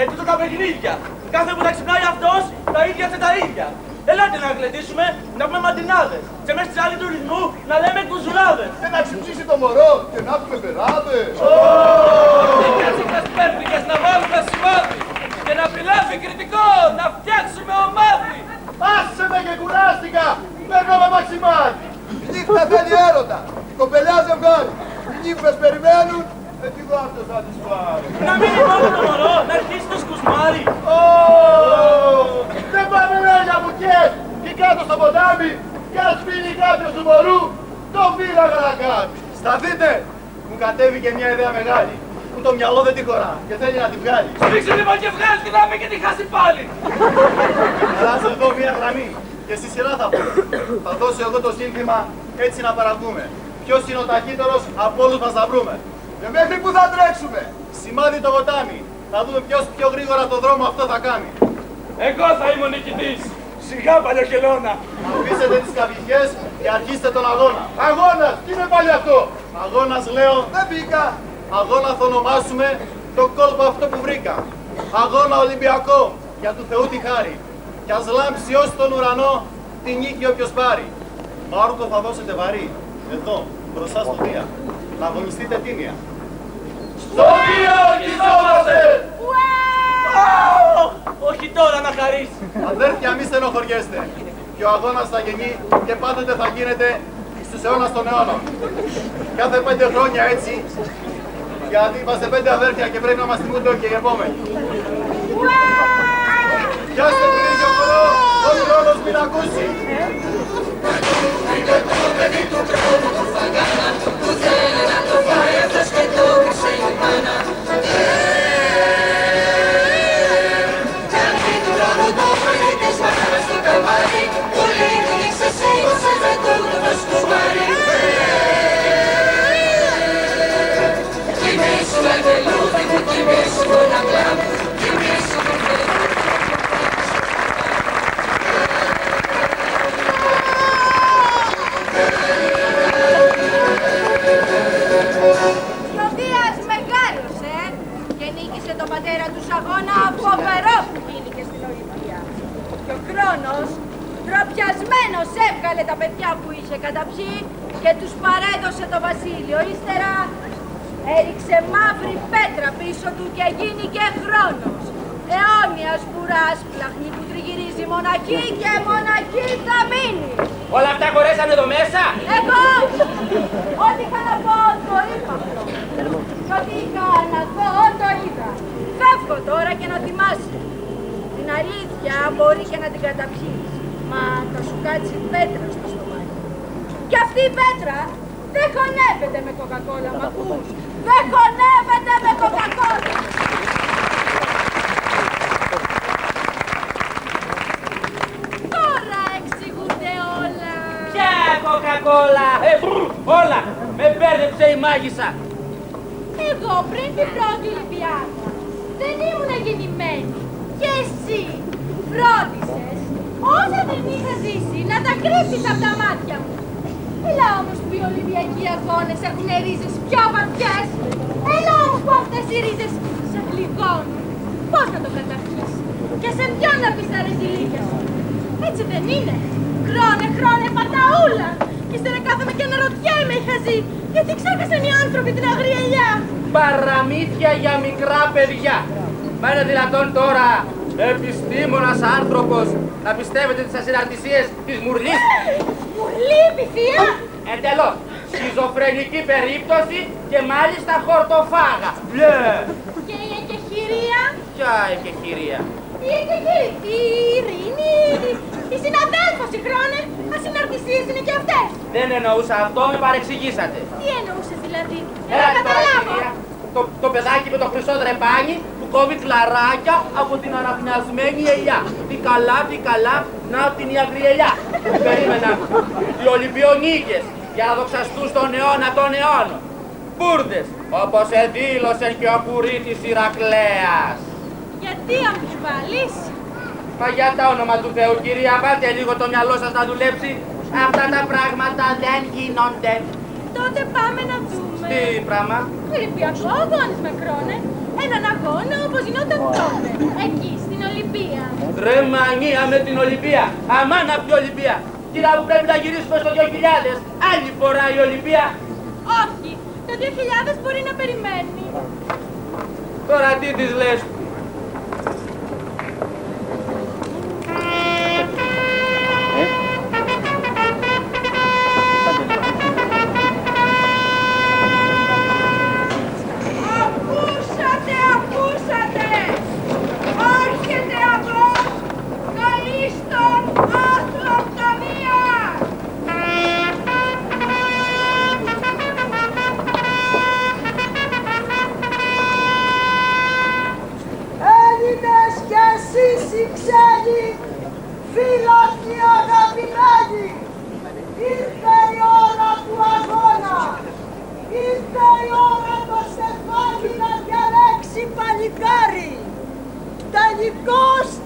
τούτο τα παιχνίδια. Κάθε που θα ξυπνάει αυτός, τα ίδια και τα ίδια. Ελάτε να γλεντήσουμε, να πούμε μαντινάδες. Και μέσα στη άλλη του ρυθμού να λέμε κουζουλάδες. Και να ξυπνήσει το μωρό και να έχουμε περάδες. Τσίχας πέρπικες να βάλουμε σημάδι. Και να πειλάβει κριτικό, να φτιάξουμε ομάδι. Α, νύχτα θέλει έρωτα. Η κοπελιά ζευγάρι. Οι νύφες περιμένουν. Εγώ αυτός θα τους πάρει. Να μην είναι το μωρό, να αρχίσει το σκουσμάρι. Δεν πάμε λόγια μπουκές και κάτω στο ποτάμι κι ας φύγει κάποιος του μωρού, το φύλαγα να κάνει. Σταθείτε! Μου κατέβηκε μια ιδέα μεγάλη που το μυαλό δεν τη χωρά και θέλει να τη βγάλει. Σφίξε λοιπόν και βγάλει την άμυ και τη χάσει πάλι. Αλλάζω εδώ μια γραμμή και στη σειρά θα πω. Θα δώσω εγώ το σύνθημα έτσι να παρακούμε. Ποιος είναι ο ταχύτερος από όλους μας να βρούμε. Και μέχρι που θα τρέξουμε. Σημάδι το ποτάμι. Θα δούμε ποιος πιο γρήγορα το δρόμο αυτό θα κάνει. Εγώ θα είμαι ο νικητής. Σιγά παλιοκελώνα. Αφήσετε τις καυγικές και αρχίστε τον αγώνα. Αγώνας! Τι είναι πάλι αυτό! Αγώνας λέω, Δεν μπήκα. αγώνα θα ονομάσουμε το κόλπο αυτό που βρήκα. Αγώνα Ολυμπιακό, για του Θεού τη χάρη. Κι ας λάμψει ως τον ουρανό τη νίκη όποιος πάρει. Μάρκο θα δώσετε βαρύ, εδώ, μπροστά στο Δία. Να αγωνιστείτε τίμια. Στο Δία ορκιζόμαστε! Όχι τώρα να χαρείς. Αδέρφια, μη στενοχωριέστε. Και ο αγώνας θα γεννεί και πάντοτε θα γίνεται στους αιώνας των αιώνων. Κάθε 5 χρόνια έτσι, γιατί είμαστε 5 αδέρφια και πρέπει να μας θυμούνται και οι επόμενοι. Πιάστε τον ίδιο χορό, ο χρόνος μην ακούσει. Είναι το παιδί του χρόνου του Φαγάνα που θέλει να το φάει αυτός και το κρύψε η μάνα. Κι αν δει του χρόνου το παιδί της μάνας στο καμπάρι που λίγη ξεσήκωσε με τούτο το σκουσμάρι. Κοιμήσου αγγελούδι μου, κοιμήσου γονακλά μου, κοιμήσου μου παιδί. Και ο Δίας μεγάλωσε και νίκησε τον πατέρα του αγώνα φοβερό που γίνηκε στην Ολυμπία. Και ο Κρόνος ντροπιασμένος έβγαλε τα παιδιά που είχε καταπιεί και τους παρέδωσε το βασίλειο. Ύστερα έριξε μαύρη πέτρα πίσω του και γίνηκε χρόνος. Αιώνια σπουρά σπλαχνή που τριγυρίζει μοναχή και μοναχή θα μείνει. Όλα αυτά χωρέσανε εδώ μέσα. Εγώ! Ό,τι είχα να πω το είπα. Και ό,τι είχα να πω το είδα. Φεύγω τώρα και να θυμάσαι. Την αλήθεια μπορεί και να την καταπιείς. Μα θα σου κάτσει πέτρα στο στομάχι. Και αυτή η πέτρα δεν χωνεύεται με κοκακόλα, μ' ακούς? Δεν χωνεύεται με κοκακόλα. Τώρα εξηγούνται όλα. Ποια κοκακόλα! Όλα! Με μπέρδεψε η μάγισσα. Εγώ πριν την πρώτη Ολυμπιάδα δεν ήμουν γεννημένη. Και εσύ φρόντισες όσα δεν είχα ζήσει να τα κρύψεις από τα μάτια μου. Έλα όμως που οι Ολυμπιακοί αγώνες έχουν ρίζες πιο βαθιές. Έλα όμως που αυτές οι ρίζες σε πληγώνουν. Πώς να το καταρχείς και σε ποιον να πεις τα ρεζιλίκια σου. Έτσι δεν είναι. Χρόνε παταούλα. Και ύστερα κάθομαι και αναρωτιέμαι η χαζή. Γιατί ξέχασαν οι άνθρωποι την αγρία ελιά. Παραμύθια για μικρά παιδιά. Μα είναι δυνατόν τώρα επιστήμονας άνθρωπος να πιστεύετε τις ασυναρτησίες της Μουρλής? Μουρλή, επιθεία. Εντελώς. Σχιζοφρενική περίπτωση και μάλιστα χορτοφάγα. Και η εκεχηρία. Ποια εκεχηρία? Η εκεχηρία. Η Ειρήνη. Η συναδέλφος η Χρόνε. Ασυναρτησίες είναι και αυτές. Δεν εννοούσα αυτό, με παρεξηγήσατε. Τι εννοούσες δηλαδή? Έλα Να τώρα, καταλάβω. κυρία. Το παιδάκι με το χρυσό τρεπάνι που κόβει κλαράκια από την αναπνιασμένη ελιά. Τι καλά, να την η αγριελιά. Περίμενα. Οι Ολυμπιονίκες για να δοξαστούν στον αιώνα των αιώνων. Μπούρδες, όπως εδήλωσε και ο Κουρίτης Ηρακλέας. Γιατί αμφιβάλλεις? Μα για τα όνομα του Θεού, κυρία, πάτε λίγο το μυαλό σας να δουλέψει. Αυτά τα πράγματα δεν γίνονται. Τότε πάμε να δούμε. Τι πράγμα? Ολυμπιακό αγώνισμα, Κρόνε. Έναν αγώνα όπως γινόταν τότε. Εκεί, στην Ολυμπία. Ρε μανία με την Ολυμπία. Αμάν απ' την Ολυμπία. Κυρία μου, πρέπει να γυρίσουμε στο 2000. Άλλη φορά η Ολυμπία. Όχι, το 2000 μπορεί να περιμένει. Τώρα τι της λες?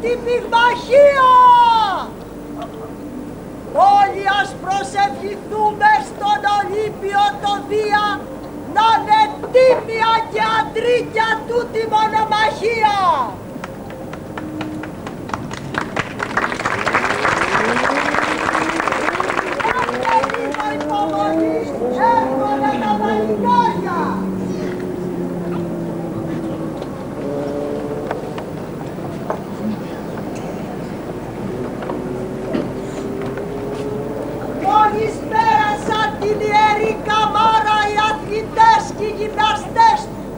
στην πυγμαχία! Όλοι ας προσευχηθούμε στον Ολύμπιο το Δία να είναι τίμια και αντρίκια τούτη μονομαχία! Κάθε λίγο υπομονή, έρχονται τα μαλλικάρια! Μόλις πέρασαν την ιερή καμάρα οι αθλητές και οι γυμναστές τους.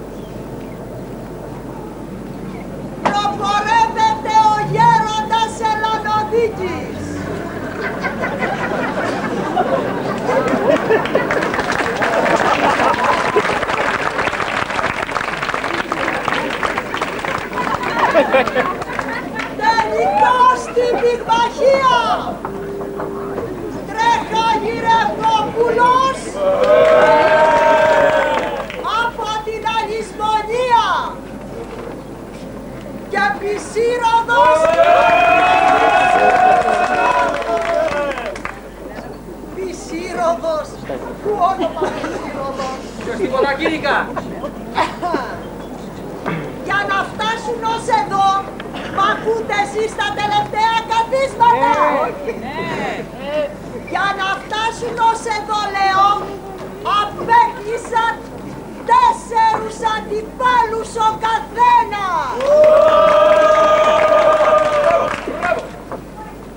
Προπορεύεται ο γέροντας Ελλανοδίκης. Τελικώς στην πυγμαχία. Τρέχα Γυρευκόπουλος από την Αλυσμονία και Πισύροδος Πισύροδος. Πού όνομα Πισύροδος? Ποιος τίποτα Κύρικα. Για να φτάσουν ως εδώ, μ' ακούτε εσείς τα τελευταία καθίσματα? Για να φτάσουν ως εδώ, λέω, απέκλεισαν 4 αντιπάλους ο καθένας.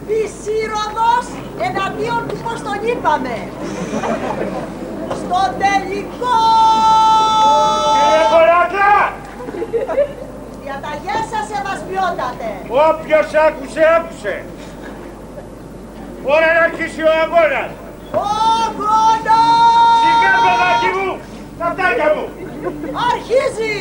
Πισύροδος εναντίον του, πώς τον είπαμε. Στο τελικό! Κύριε Κοράκλα! Διαταγές σας σεβασμιότατε. Όποιος άκουσε, άκουσε. Ώρα να αρχίσει ο αγώνας. Ο αγώνας! Σιγά παιδάκι μου, τα φτάκια μου. Αρχίζει!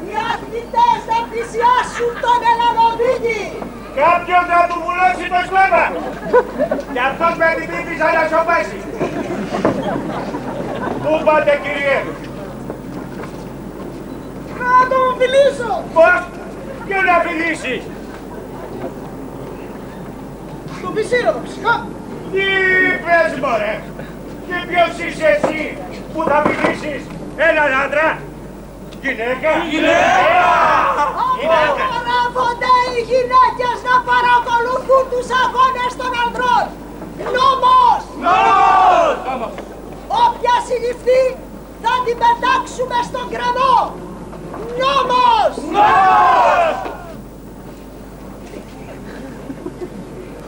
Οι αθλητές θα πλησιάσουν τον Ελλανοδίκη. Κάποιος να του βουλώσει το στόμα. Κι αυτός με την τύπη σαν να σοπάσει. Πού πάτε κύριε? Να τον φιλήσω. Πώς? Και να φιλήσεις. Τον Πισύροδο, φυσικά. Τι πες μωρέ? Και ποιος είσαι εσύ που θα φιλήσεις έναν άντρα? Γυναίκα? Απαγορεύονται οι γυναίκες να παρακολουθούν τους αγώνες των ανδρών. Νόμος! Νόμος! Όποια συλληφθεί θα την πετάξουμε στον κρανό. Νόμος! Νόμος!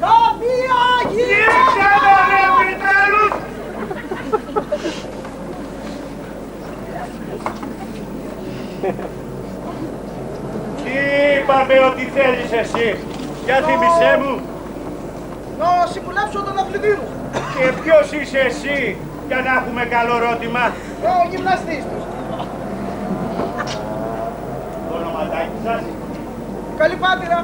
Καμία γυναίκα! Ήρθαμε ρε επιτέλους! Τι είπαμε ότι θέλεις εσύ? Για θύμισέ μου. Να συμβουλεύσω τον αθλητή μου. Και ποιος είσαι εσύ για να έχουμε καλό ρώτημα? Ο γυμναστής τους. Το ονοματάκι σας? Καλυπάτηρα.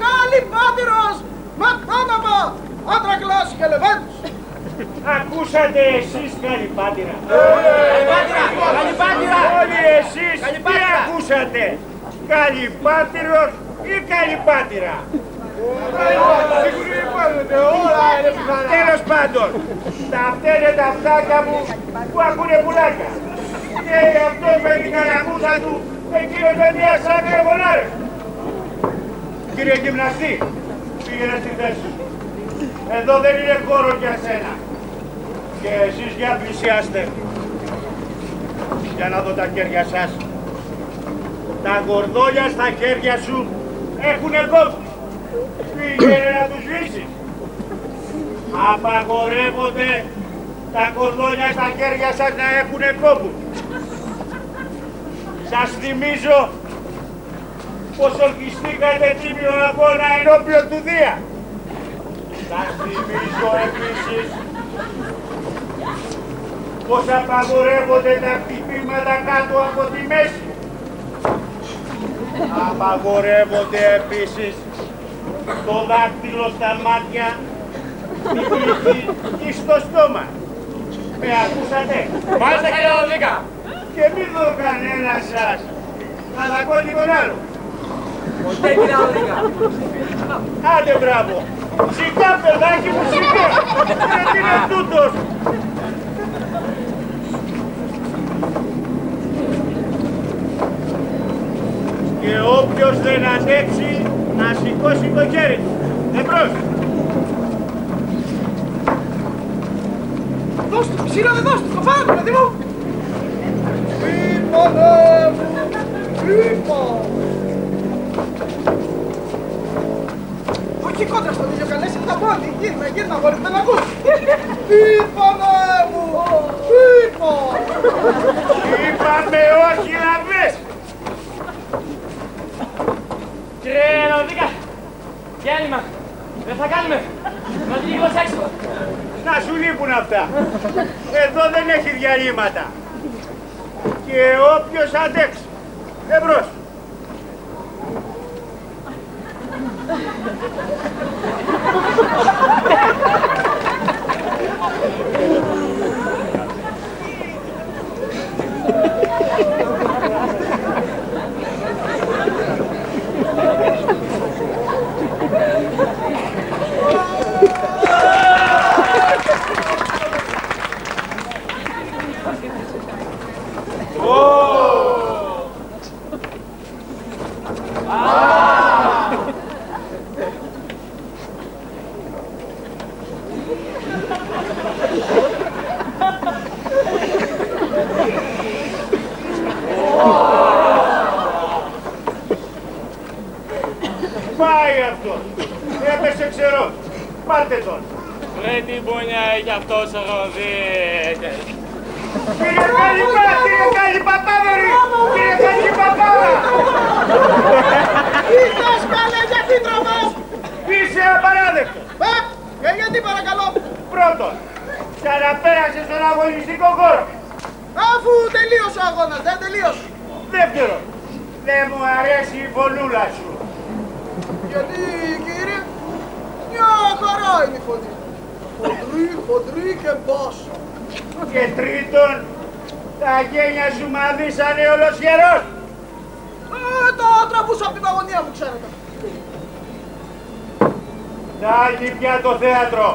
Καλυπάτηρος. Με το όνομα Άντρακλας και Λεβέντους. Ακούσατε εσείς Καλυπάτηρα? Καλυπάτηρα. Όλοι εσείς τι ακούσατε? Καλυπάτηρος ή Καλυπάτηρα? Τέλος πάντων, τα φταίνε τα φτάκια μου που ακούνε πουλάκια. Και αυτός με την καραμούσα του, εκείνος με μια σάκρα φωνάρε. Κύριε γυμναστή, πήγαινε στη θέση σου. Εδώ δεν είναι χώρο για σένα. Και εσείς για πλησιάστε. Για να δω τα χέρια σας. Τα γορδόλια στα χέρια σου έχουνε κόψει. Πήγαινε να τους σβήσεις. Απαγορεύονται τα κορδόνια στα χέρια σας να έχουνε κόπους. Σας θυμίζω πως ορκιστήκατε τίμιο αγώνα ενώπιον του Δία. Σας θυμίζω επίσης πως απαγορεύονται τα χτυπήματα κάτω από τη μέση. Απαγορεύονται επίσης το δάκτυλο στα μάτια Ή στο στόμα. Με ακούσατε? Μάλιστα κύριε Λονδίκα. Και μην δω κανένα σας να δακώνει τον άλλο. Ποτέ κύριε Λονδίκα. Άντε μπράβο. Σιγά παιδάκι μου, σιγά. Τι είναι τούτος. Και όποιος δεν αντέξει να σηκώσει το χέρι του. Εμπρός. Δώσ' του, ξύλο δεν δώσ' του, το φάμε, παιδί μου. Ύπανε μου, ύπα. Όχι κόντρα στον ήλιο, καλές είναι τα πόντι. Γύρνα, γόρι, δεν ακούς. Ύπανε μου, ύπα. Είπαμε όχι λαβές. Κύριε Λονδίκα, διάλειμμα. Δεν θα κάνουμε. Να βγει λίγο έξω. Να σου λείπουν αυτά. Εδώ δεν έχει διαλύματα. Και όποιος αντέξει. Εμπρός. Πάει αυτό. Έπεσε ξερό. Πάρτε τον. Ρε τι μπουνιά έχει αυτός ο Ροδίτες. Κύριε Καλυπά, κύριε Καλυπαπάδερη. Κύριε Καλυπαπάδα. Τι θες καλέ, γιατί τραβάς. Είσαι απαράδεκτος. Γιατί παρακαλώ. Πρώτον, ξαναπέρασες στον αγωνιστικό χώρο. Αφού τελείωσε ο αγώνας, δεν τελείωσε. Δεύτερον, δεν μου αρέσει η φωνούλα σου. Γιατί κύριε, μια χαρά είναι η φωνή. Χοντρή και μπάσα. Και τρίτον, τα γένια σου μαδίσανε ολοσχερός. Το τραβούσα από την αγωνία μου, ξέρετε. Θα έχει πια το θέατρο.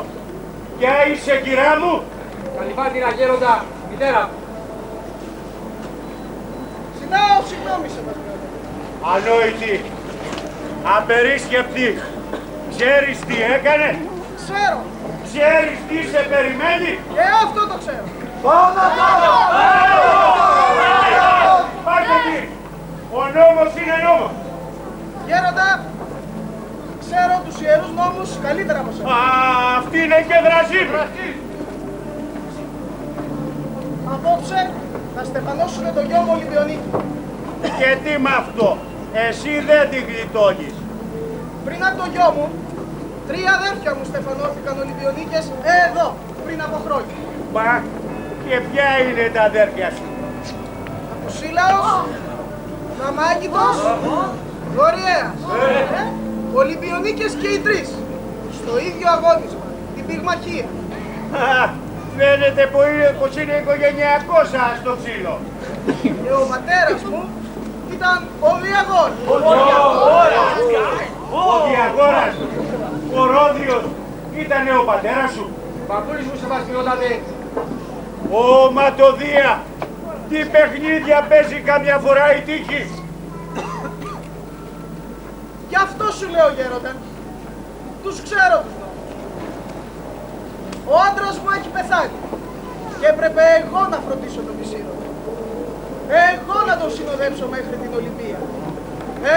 Ποια είσαι, κυρά μου? Καλυφάτηρα γέροντα, μητέρα μου. Συνάω, συγγνώμη σε μας. Ανόητη, απερίσκεπτη. Ξέρεις τι έκανε? Ξέρω. Ξέρεις τι σε περιμένει? Και αυτό το ξέρω. Πάμε τώρα! Πάρτε τι! Ο νόμος είναι νόμος! Γέροντα, ξέρω τους ιερούς νόμους καλύτερα από σένα. Αυτή είναι και δρασί! Απόψε θα στεφανώσουνε το γιο μου Ολυμπιονίκη. Και τι με αυτό! Εσύ δεν τη γλιτώνεις! Πριν από το γιο μου, 3 αδέρφια μου στεφανώθηκαν Ολυμπιονίκες εδώ, πριν από χρόνια. Μα και ποια είναι τα αδέρφια σου? Ακουσίλαος, Δαμάγητος, Δωριέας. Ολυμπιονίκες και οι 3, στο ίδιο αγώνισμα, την πυγμαχία. Φαίνεται πως είναι οικογενειακό σας το ξύλο. Και ο πατέρας μου ήταν ο Διαγόρας. Ο Διαγόρας, ο Ρόδιος, ήτανε ο πατέρας σου. Παππούλης μου σεβασμιότατε. Ω Ματοδία, τι παιχνίδια παίζει καμιά φορά η τύχη. Γι' αυτό σου λέω γέροντα, τους ξέρω τους νόμους. Ο άντρας μου έχει πεθάνει και έπρεπε εγώ να φροντίσω τον μισήρο. Εγώ να τον συνοδέψω μέχρι την Ολυμπία.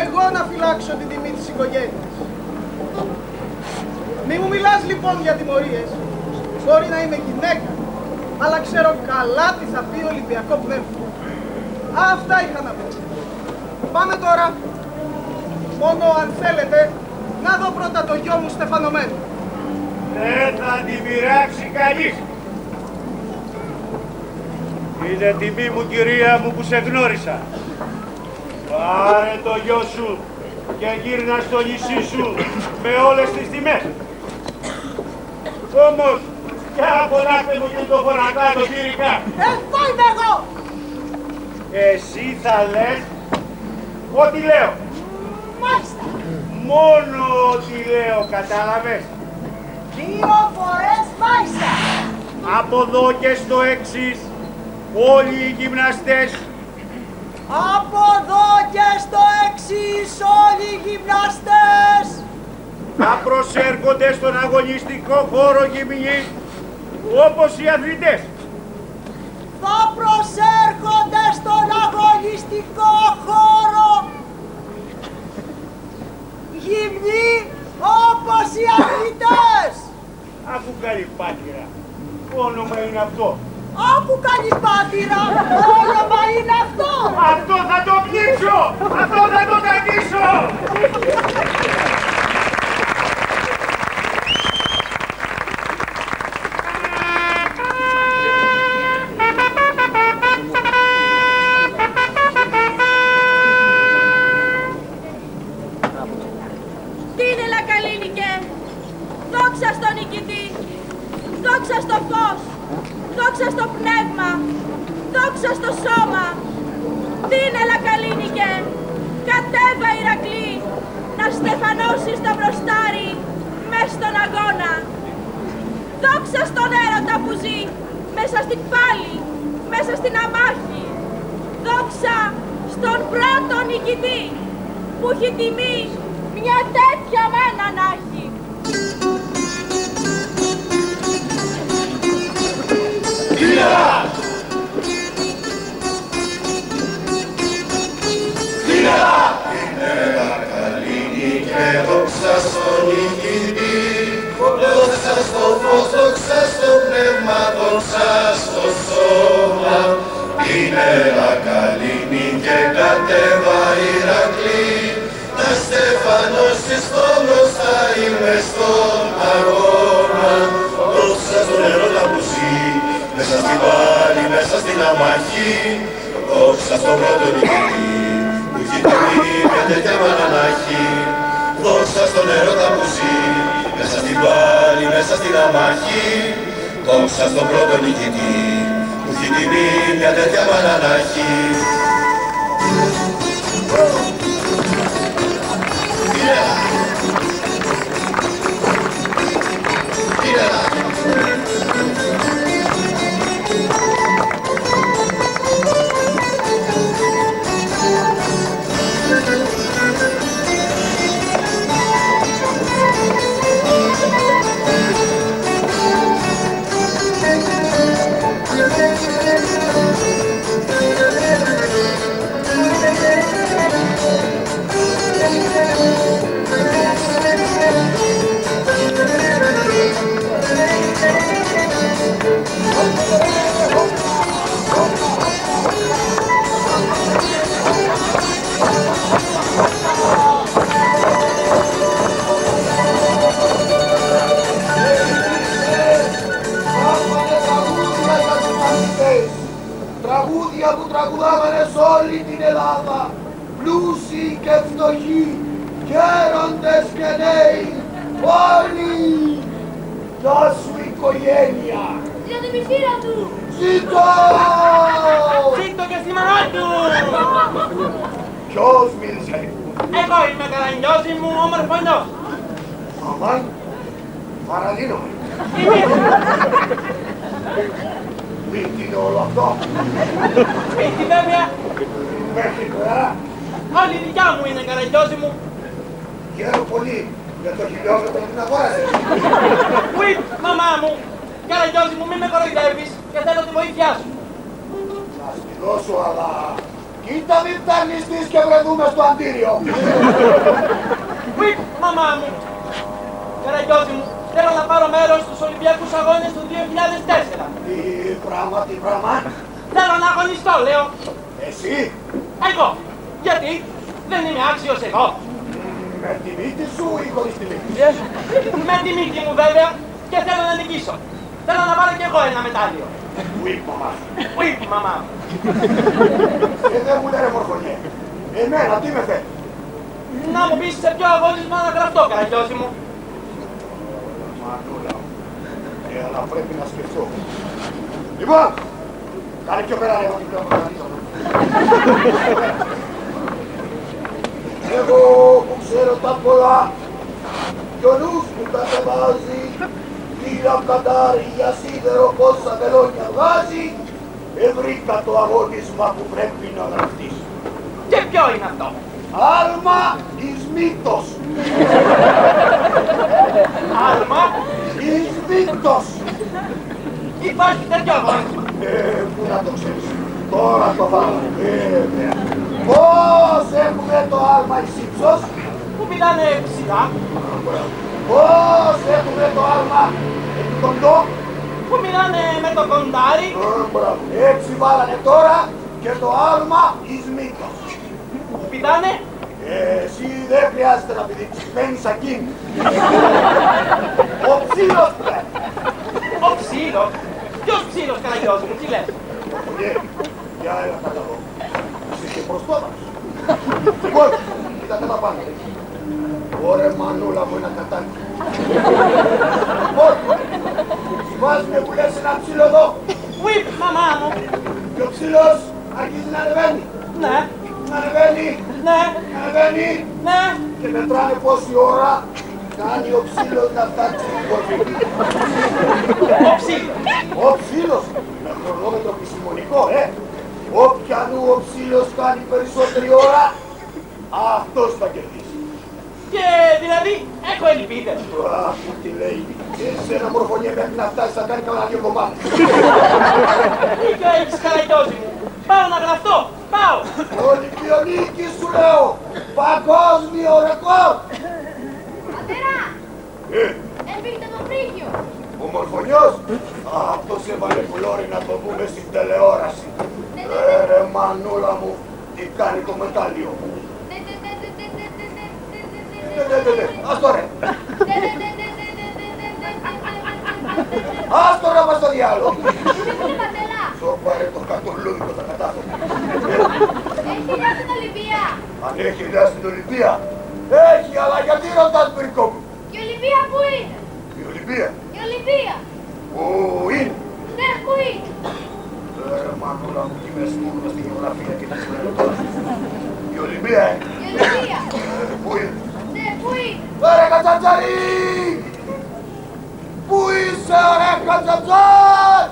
Εγώ να φυλάξω την τιμή της οικογένειας. Μη μου μιλάς λοιπόν για τιμωρίες. Μπορεί να είμαι γυναίκα, αλλά ξέρω καλά τι θα πει Ολυμπιακό πνεύμα. Αυτά είχα να πω. Πάμε τώρα. Μόνο αν θέλετε, να δω πρώτα το γιο μου στεφανωμένο. Δεν θα την πειράξει κανείς. Είναι τιμή μου, κυρία μου, που σε γνώρισα. Πάρε το γιο σου και γύρνα στο νησί σου με όλες τις τιμές. Όμως, για απολαύστε μου και το φορακάτω, κύρικα. Εγώ είμαι εγώ. Εσύ θα λες ό,τι λέω. Μάλιστα. Μόνο ό,τι λέω, κατάλαβες. 2 φορές μάλιστα. Από εδώ και στο εξής, όλοι οι γυμναστές Από εδώ και στο εξής όλοι οι γυμναστές θα προσέρχονται στον αγωνιστικό χώρο γυμνή, όπως οι αθλητές. θα προσέρχονται στον αγωνιστικό χώρο γυμνοί όπως οι αθλητές. Αφού καλή πάτηρα, όνομα είναι αυτό. Όπου κάνεις πάτηρα, όνομα είναι αυτό. Αυτό θα το πνίξω! Αυτό θα το ταγίσω! Τι είναι Λακαλίνικε, δόξα στον νικητή, δόξα στο φως, δόξα στο πνεύμα, δόξα στο σώμα. Τι είναι Λακαλίνικε, κατέβα Ηρακλή, να στεφανώσεις το μπροστάρι μες στον αγώνα. Δόξα στον έρωτα που ζει, μέσα στην πάλη, μέσα στην αμάχη. Δόξα στον πρώτο νικητή, που έχει τιμή μια τέτοια μάνα να έχει. Δόξα στον νικητή, δόξα στο φως, δόξα στο πνεύμα, δόξα στο σώμα. Είναι Λακαλίνη και κατέβα Ηρακλή, να στεφανώσεις το μπροστάρι μες στον αγώνα. Δόξα στον έρωτα που ζει, μέσα στην πάλη, μέσα στην αμαχή. Δόξα στον πρώτο νικητή, που έχει τιμή μια τέτοια μάνα να έχει. Δόξα στον έρωτα που ζει, μέσα στην πάλη, μέσα στην αμαχή. Δόξα στον πρώτο νικητή, που έχει τιμή μια τέτοια μάνα να έχει. Τραγούδια που τραγουδάγανε σ' όλη την Ελλάδα, πλούσιοι και φτωχοί, γέροντες και νέοι, όλοι! Γεια σου οικογένεια! Για τη μητήρα του! Ζήτω! Ζήτω και στη μαμά του! Ποιος μίλησε? Εγώ είμαι Καραγκιόζη μου, όμορφο νιός. Αμάν, παραδίνομαι. Σπίτι είναι όλο αυτό. Σπίτι βέβαια, Μέχρι τώρα όλη η δικιά μου είναι Καραγκιόζη μου. χαίρομαι πολύ για το χιλιόμετρο που την αγόρασες. Ουι, μαμά μου, Καραγκιόζη μου, μη με κοροϊδεύεις και θέλω τη βοήθειά σου. Θα στη δώσω, αλλά κοίτα μην φτανιστείς και βρεθούμε στο αντίριο. Ουι, μαμά μου, Καραγκιόζη μου, θέλω να πάρω μέρος στους Ολυμπιακούς Αγώνες του 2004. Τι πράγμα. Θέλω να αγωνιστώ, λέω. Εσύ, Εγώ. Γιατί δεν είμαι άξιος εγώ. με τη μύτη σου ή χωρίς τη μύτη? Με τη μύτη μου βέβαια και θέλω να νικήσω. Θέλω να πάρω κι εγώ ένα μετάλλιο. Ουί, μαμά. Ουι, μαμά. Δεν μου λένε μορφωνιέ. Εμένα τι με θέλει? Να μου πεις σε ποιο αγώνισμα να γραφτώ, Καραγκιόζη μου. Μανούλα μου. αλλά πρέπει να σκεφτώ. Λοιπόν, κάνε πιο πέρα, εγώ την εγώ που ξέρω τα πολλά κι ο νους μου κατεβάζει χίλια καντάρι για σίδερο πόσα βελόνια βγάζει βρήκα το αγώνισμα που πρέπει να γραφτείς. Και ποιο είναι αυτό? Άλμα εις μύτος. Άλμα εις μύτος. Υπάρχει τέτοιο αγώνισμα? Πού να το ξέρεις. Τώρα το βάλω. Βέβαια. Πώς έχουμε το άλμα εις ύψος? Που μιλάνε ψηλά. Πώς έχουμε το άλμα κοντό? Που μιλάνε με το κοντάρι. Έτσι βάλανε τώρα και το άλμα εις μύτος. Που πηδάνε. Εσύ δεν χρειάζεται να πηδήξεις, παίρνεις ακίνη. Ο ψήλος παίρνει. Ο ψήλος. Ποιος ψήλος, Καραγιώζη μου, τι λες? Για έλα κάτω εδώ. Είσαι και προστόμας. Λοιπόν, κοίτα κατά πάνω. Ωρε μανούλα μου ένα κατάκι. Λοιπόν, συμβάζουμε που λες ένα ψήλο εδώ. Whip, μαμά μου. Και ο ψήλος αρχίζει να ανεβαίνει. Ναι. Να ανεβαίνει. Ναι. Να ανεβαίνει. Ναι. Και μετράνε πόση ώρα κάνει ο ψήλος να φτάσει στην κορφή. Ο ψήλος. Ο ψήλος. Με χρονόμετρο επιστημονικό, Όποιανού ο ψήλος κάνει περισσότερη ώρα, αυτός θα κερδίσει. Και δηλαδή έχω ελπίδες. Αχ, τι λέει. Εσένα μορφωνία μέχρι να φτάσεις θα κάνει κανένα δύο κομμάτια. Δίκιο έχεις, Καραγιώζη μου. Πάω να γραφτώ. Πάω. Ολυμπιονίκη σου λέω. Παγκόσμιο ρεκόρ. Πατέρα, έπιχτε το φρύγιο. Ο μορφωνιός. Αυτός έβαλε κουλόρι να το πούμε στην τηλεόραση. Ρε μανούλα μου, τι κάνει το μετάλλιο. Άστο ρε. Άστο ρε μας το διάλογο. Το πάρε το κατολούδι που θα κατάφερε. Έχει ιδέα στην Ολυμπία. Αν έχει ιδέα στην Ολυμπία. Έχει, αλλά γιατί ρωτάς περικό μου. Η Ολυμπία που είναι? Η Ολυμπία. Η Ολυμπία. Πού είναι? Ναι, που είναι? Ρε μανούλα μου, τι με σκούρνα στη γεωγραφία και τα ξέρω τώρα. Η Ολυμπία, Η Ολυμπία. Πού είναι? Ναι, που είναι? Ρε Κατσατζάρη! Πού είσαι ρε Κατσατζάρ!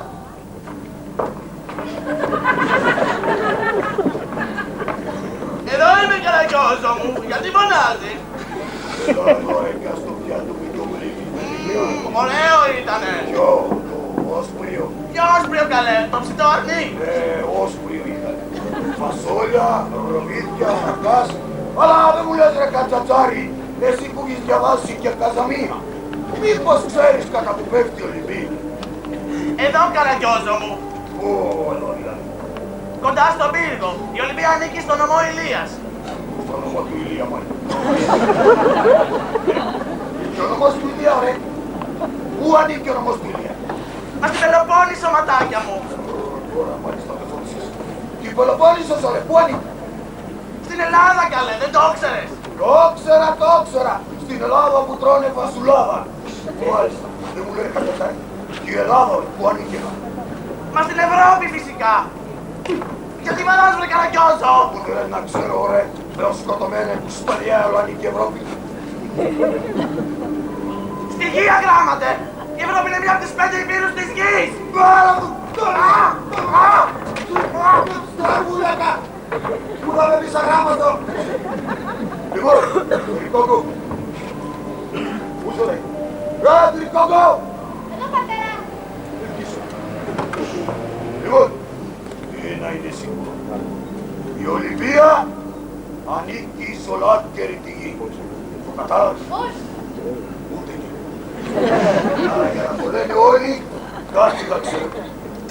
Εδώ είμαι, Καραγιώζο μου. Γιατί φωνάζεις? Εδώ έκα στο πιάτο με το μλήμι. Ωραίο ήτανε. Ποιο, το όσπριο. Ποιο όσπριο, καλέ? Το ψητόρνι. Όσπριο ήταν. Φασόλια, ροβίδια, αναγκάς. Αλλά δεν μου λες ρε Κατσατζάρη, εσύ που έχεις διαβάσει και καζαμία. Μήπως ξέρεις κατά που πέφτει ο Ολυμπή. Εδώ, Καραγιώζο μου. Πού εδώ δηλαδή? Κοντά στον πύργο. Η Ολυμπία ανήκει στο νομό Ηλίας. Στο νομό του Ηλία μάλλον. Και ο νομός του Ηλία ρε. Πού ανήκει ο νομός του Ηλία? Μα στην Πελοπόννησο, ματάκια μου. Τώρα μάλιστα με φώτισες. Και η Πελοπόννησος ρε, πού ανήκει? Στην Ελλάδα, καλέ, δεν το ήξερες? Το ήξερα. Στην Ελλάδα που τρώνε φασουλάδα. Μάλιστα, δεν μου λέει κανένα. Και η Ελλάδα που ανήκει? Μα στην Ευρώπη φυσικά. Γιατί βαράς, βρε Καραγιώζο? Που θέλει να ξέρω ρε, λέω σκοτωμένε που σπαλιά όλο ανήκει η Ευρώπη. Στη γη αγράμματε. Η Ευρώπη είναι μια από τις 5 υπήρους της γης. Πάρα του τώρα! Στραβούλακα! Πού θα με πεις αγράμματο! Λοιπόν, Τρικόκο! Πού είσαι ρε! Τρικόκο! Εδώ, πατέρα. Λοιπόν, ένα είναι σίγουρο. Η Ολυμπία ανήκει σε ολόκληρη τη γη. Το κατάλαβες? Όχι. Ούτε εκεί. Άρα για να το λένε όλοι, κάτι θα ξέρω.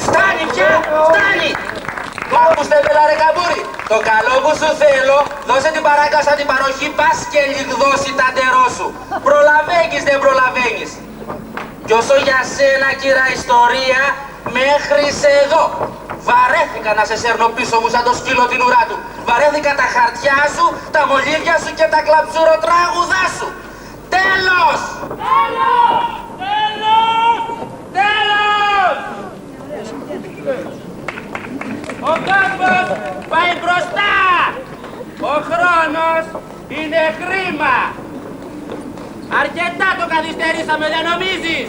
Φτάνει πια! Φτάνει! Άκουστε με ρε καμπούρι! Το καλό που σου θέλω, δώσε την παράκα σαν την παροχή, πας και λιγδώσει τα ντερό σου. Προλαβαίνεις, δεν προλαβαίνεις. Κι όσο για σένα, κύρα ιστορία, μέχρι σε εδώ. Βαρέθηκα να σε σέρνω πίσω μου σαν το σκύλο την ουρά του. Βαρέθηκα τα χαρτιά σου, τα μολύβια σου και τα κλαψουροτράγουδά σου. Τέλος! Τέλος! Τέλος! χρόνος είναι χρήμα. Αρκετά το καθυστερήσαμε, δεν νομίζεις?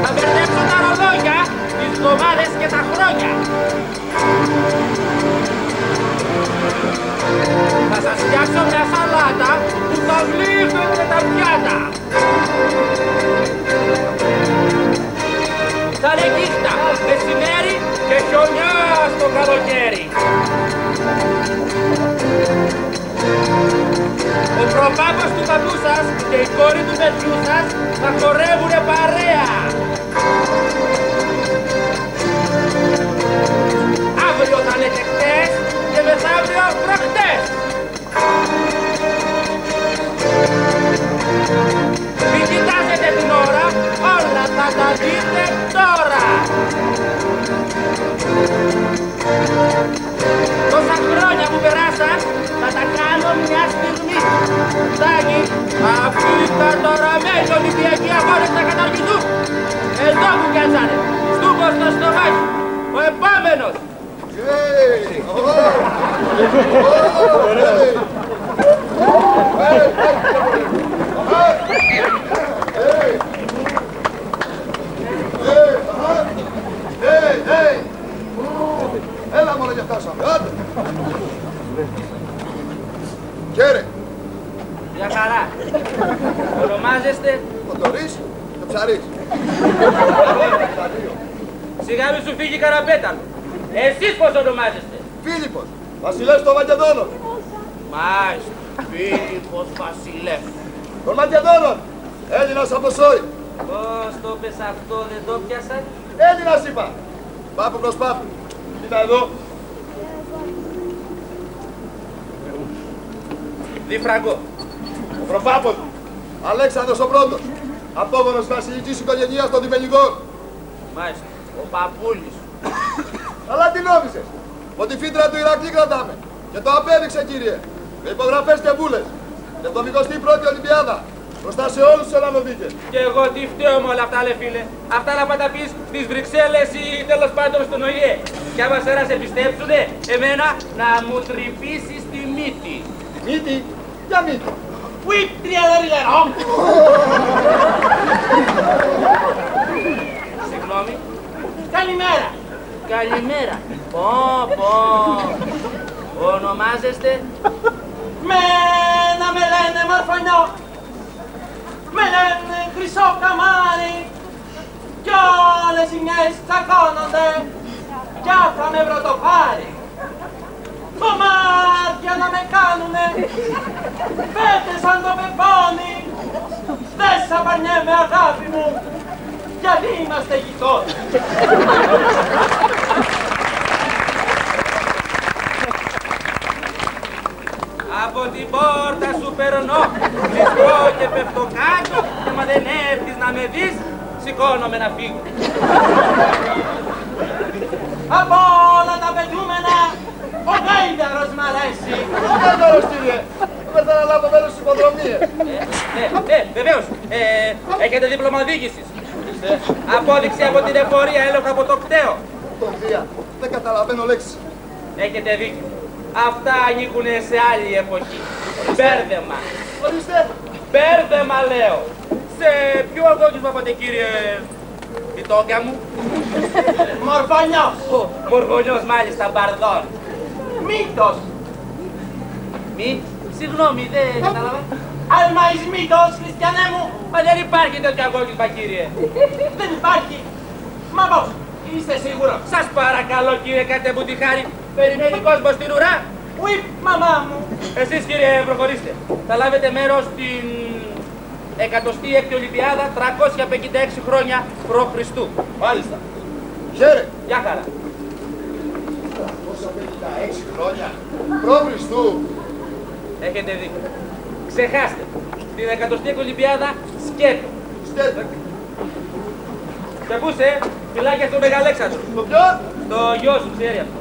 Θα μπερδέψω τα ρολόγια, τις εβδομάδες και τα χρόνια. Θα σας φτιάξω μια σαλάτα που θα γλύφετε τα πιάτα. Θα είναι νύχτα, μεσημέρι και χιονιά στο καλοκαίρι. Ο προπάπας του παππού σας και η κόρη του παιδιού σας θα χορεύουνε παρέα. Αύριο θα λέτε χτες και μεθαύριο προχτές. Μην κοιτάζετε την ώρα, όλα θα τα δείτε τώρα. Τόσα χρόνια που περάσαν θα τα κάνω μια στιγμή. Φτάνει, αυτοί τα τοραμένοι Ολυμπιακοί αγώνες θα καταργηθούν. Εδώ που πιάσανε, στούκο στο στομάχι, ο επόμενος. Έλα μόνο και φτάσαμε, άντε! Χαίρε! Μια χαρά. Ονομάζεστε? Ο Τωρής και ο Ψαρής. Σιγά μη σου φύγει καραπέταλο. Εσείς πώς ονομάζεστε? Φίλιππος, βασιλεύς των Μακεδόνων. Μάλιστα, Φίλιππος Βασιλεύς. Των Μακεδόνων, Έλληνας από Σόη. Πώς το πες αυτό, δεν το πιάσα? Έλληνας είπα. Πάπου προς πάπου. Κοίτα εδώ. Διφραγκό. Ο προπάπος μου, Αλέξανδρος ο πρώτος. Απόγονος βασιλικής οικογένειας των Δημελιγών. Μάλιστα, ο παππούλης. Αλλά τι νόμιζες, ότι φύτρα του Ηρακλή κρατάμε. Και το απέδειξε κύριε. Με υπογραφές και βούλες. Για το 21η Ολυμπιάδα. Μπροστά σε όλους τους Ελλανοδίκες. Και εγώ τι φταίω με όλα αυτά, λε φίλε. Αυτά να πάτα πεις στις Βρυξέλλες ή τέλος πάντων στον ΟΗΕ. Κι άμα σένα σε πιστέψουνε, εμένα να μου τρυπήσεις τη μύτη. Μύτη, ποια μύτη? Ουίπ, 30 λεπτά. Συγγνώμη. Καλημέρα. Καλημέρα. Πω, πω. Ονομάζεστε? Να με λένε Μορφωνιό, με λένε Χρυσό Καμάρι κι όλες οι νιές τσακώνονται κι θα με πρωτοπάρει. Κομμάτια να με κάνουνε, πέτες σαν το πεπόνι, δεν σ' απαρνιέμαι αγάπη μου, γιατί είμαστε γειτόνοι. Από την πόρτα σου περνώ, βρισκώ και πέφτω κάτω και μα δεν έρθεις να με δεις, σηκώνομαι να φύγω. Από όλα τα πετούμενα, ο Γάιδαρος μ' αρέσει. Ο Γάιδαρος κύριε, δεν θα αναλάβω μέρος στις υποδρομίες. Βεβαίως, έχετε δίπλωμα οδήγησης. Απόδειξη από την εφορία, έλεγχο από το κταίο. Τοξία, δεν καταλαβαίνω λέξεις. Έχετε δίκιο. Αυτά ανήκουν σε άλλη εποχή. Μπέρδεμα. Ορίστε. Μπέρδεμα λέω. Σε ποιο αγώγισμα πάτε κύριε Πιτόκια μου? Μορφωνιός. Μορφωνιός μάλιστα, μπαρδόν. Μύτος. Συγγνώμη, δεν κατάλαβα. Αλμα εις μύτος, χριστιανέ μου. Μα δεν υπάρχει τέτοιο αγώγισμα κύριε. Δεν υπάρχει. Μα πώς, είστε σίγουρος? Σας παρακαλώ κύριε, κάντε μου τη χάρη. Περιμένει κόσμο στην ουρά. Ουιπ, μαμά μου. Εσείς κύριε, προχωρήστε. Θα λάβετε μέρος στην 106η Ολυμπιάδα 356 χρόνια π.Χ. Μάλιστα. Χαίρε. Γεια χαρά. 356 χρόνια π.Χ. Έχετε δίκιο. Ξεχάστε. Στην 106η Ολυμπιάδα σκέτο. Σκέτο. Και πούσε, φυλάκια στο Μεγαλέξανδρο. Το ποιο? Το γιο σου, ξέρει αυτό.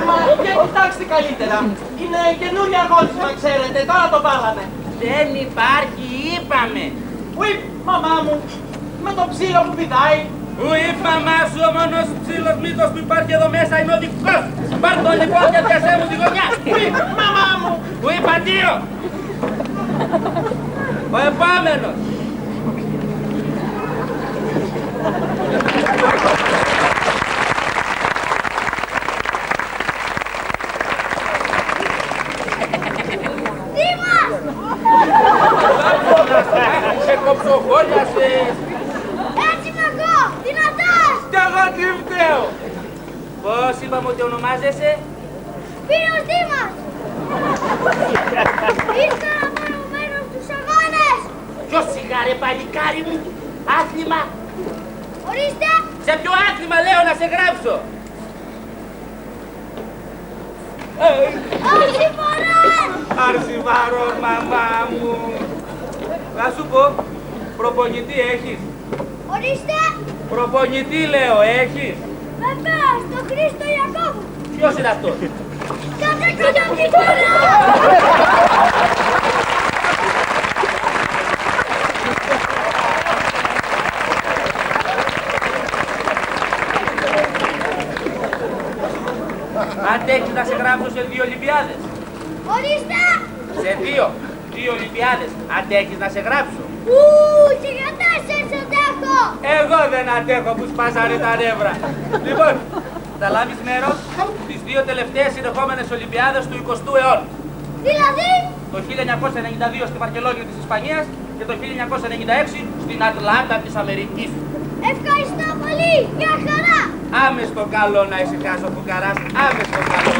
Μα και κοιτάξτε καλύτερα. Είναι καινούριο αγώνισμα, ξέρετε, τώρα το βάλαμε. Δεν υπάρχει, είπαμε. Ουιπ, μαμά μου. με το ψήλο που πηδάει. Που η μαμά σου ο μόνος ψήλος μύτος που υπάρχει εδώ μέσα είναι ο δικός. Πάρ' το λοιπόν και πιασέ μου τη γωνιά. Πού είναι, μαμά μου. Πού είπα δύο. Ο επόμενος. Σε κοψοχόλιασες. Έτσι είμαι εγώ, δυνατός! Κι εγώ τι φταίω. Πώς είπαμε ότι ονομάζεσαι? Σπύρος Δήμας! Ήρθα να πάρω μέρος στους αγώνες! Ποιο σιγά ρε παλικάρι μου, άθλημα. Ορίστε! Σε ποιο άθλημα λέω να σε γράψω? Αρσιβαρών! Αρσιβαρών μαμά μου. Να σου πω, προπονητή έχεις? Ορίστε! Προπονητή λέω, έχεις? Βεβαίως, τον Χρήστο Ιακώβου! Ποιος είναι αυτός? Κάτε κολιοτικόρα! Αντέχεις να σε γράψω σε 2 Ολυμπιάδες? Ορίστε! Σε 2 Ολυμπιάδες αντέχεις να σε γράψω? Και για 4 αντέχω! Εγώ δεν αντέχω που σπάσανε τα νεύρα. Λοιπόν, θα λάβεις μέρος στις 2 τελευταίες συνεχόμενες Ολυμπιάδες του 20ου αιώνα. Δηλαδή? Το 1992 στη Βαρκελόνη της Ισπανίας και το 1996 στην Ατλάντα της Αμερικής. Ευχαριστώ πολύ! Μια χαρά! Άμες το καλό να ησυχάσω φουκαράς, άμες το καλό.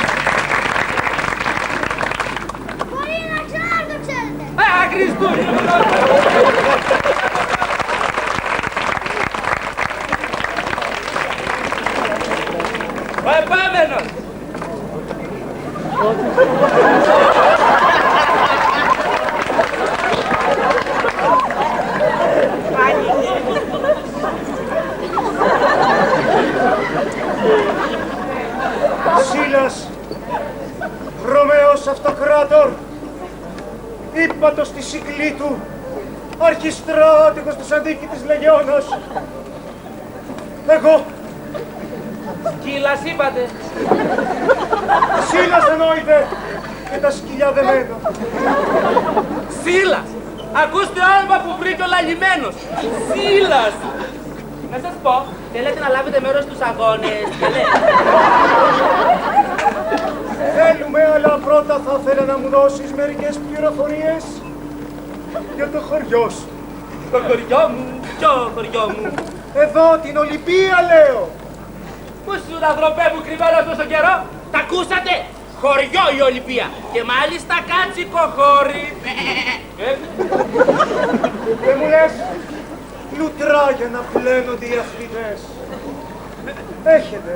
Μπορεί να ξανάρθω, ξέρετε! Χριστούγεννα! Ο επόμενος! Σίλας, Ρωμαίος Αυτοκράτορ, ύπατος στη Σικλή του, αρχιστράτηγος της Αντίκη της Λεγιώνος. Εγώ, Σκύλας είπατε. Σίλας εννοείται και τα σκυλιά δεμένα. Σίλας! Ακούστε όνομα που βρήκε ο λαλημένος. Σίλας! Να σας πω, θέλετε να λάβετε μέρος στους αγώνες και λέτε. Θέλουμε, αλλά πρώτα θα ήθελα να μου δώσεις μερικές πληροφορίες για το χωριό σου. Το χωριό μου, ποιο χωριό μου? Εδώ την Ολυμπία λέω. Πού σου ανθρωπέ μου κρυμμένος τόσο καιρό? Τα ακούσατε? Χωριό η Ολυμπία. Και μάλιστα κάτσικο χώρι. Δεν μου λες λουτρά για να πλένονται οι αθλητές. Έχετε.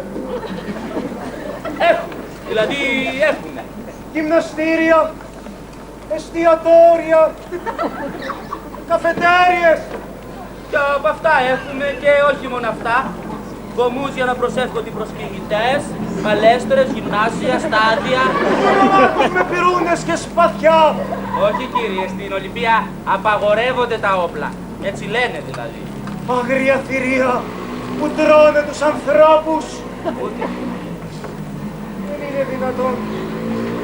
Έχουμε. Δηλαδή έχουμε. Γυμναστήρια, εστιατόρια, καφετέριες. Και από αυτά έχουμε και όχι μόνο αυτά. Κομμούς για να προσεύχονται οι προσκυνητές, παλέστρες, γυμνάσια, στάδια. Μάκους με πυρούνες και σπαθιά. Όχι κύριε, στην Ολυμπία απαγορεύονται τα όπλα. Έτσι λένε δηλαδή. Αγρία θηρία που τρώνε τους ανθρώπους. Δεν είναι δυνατόν.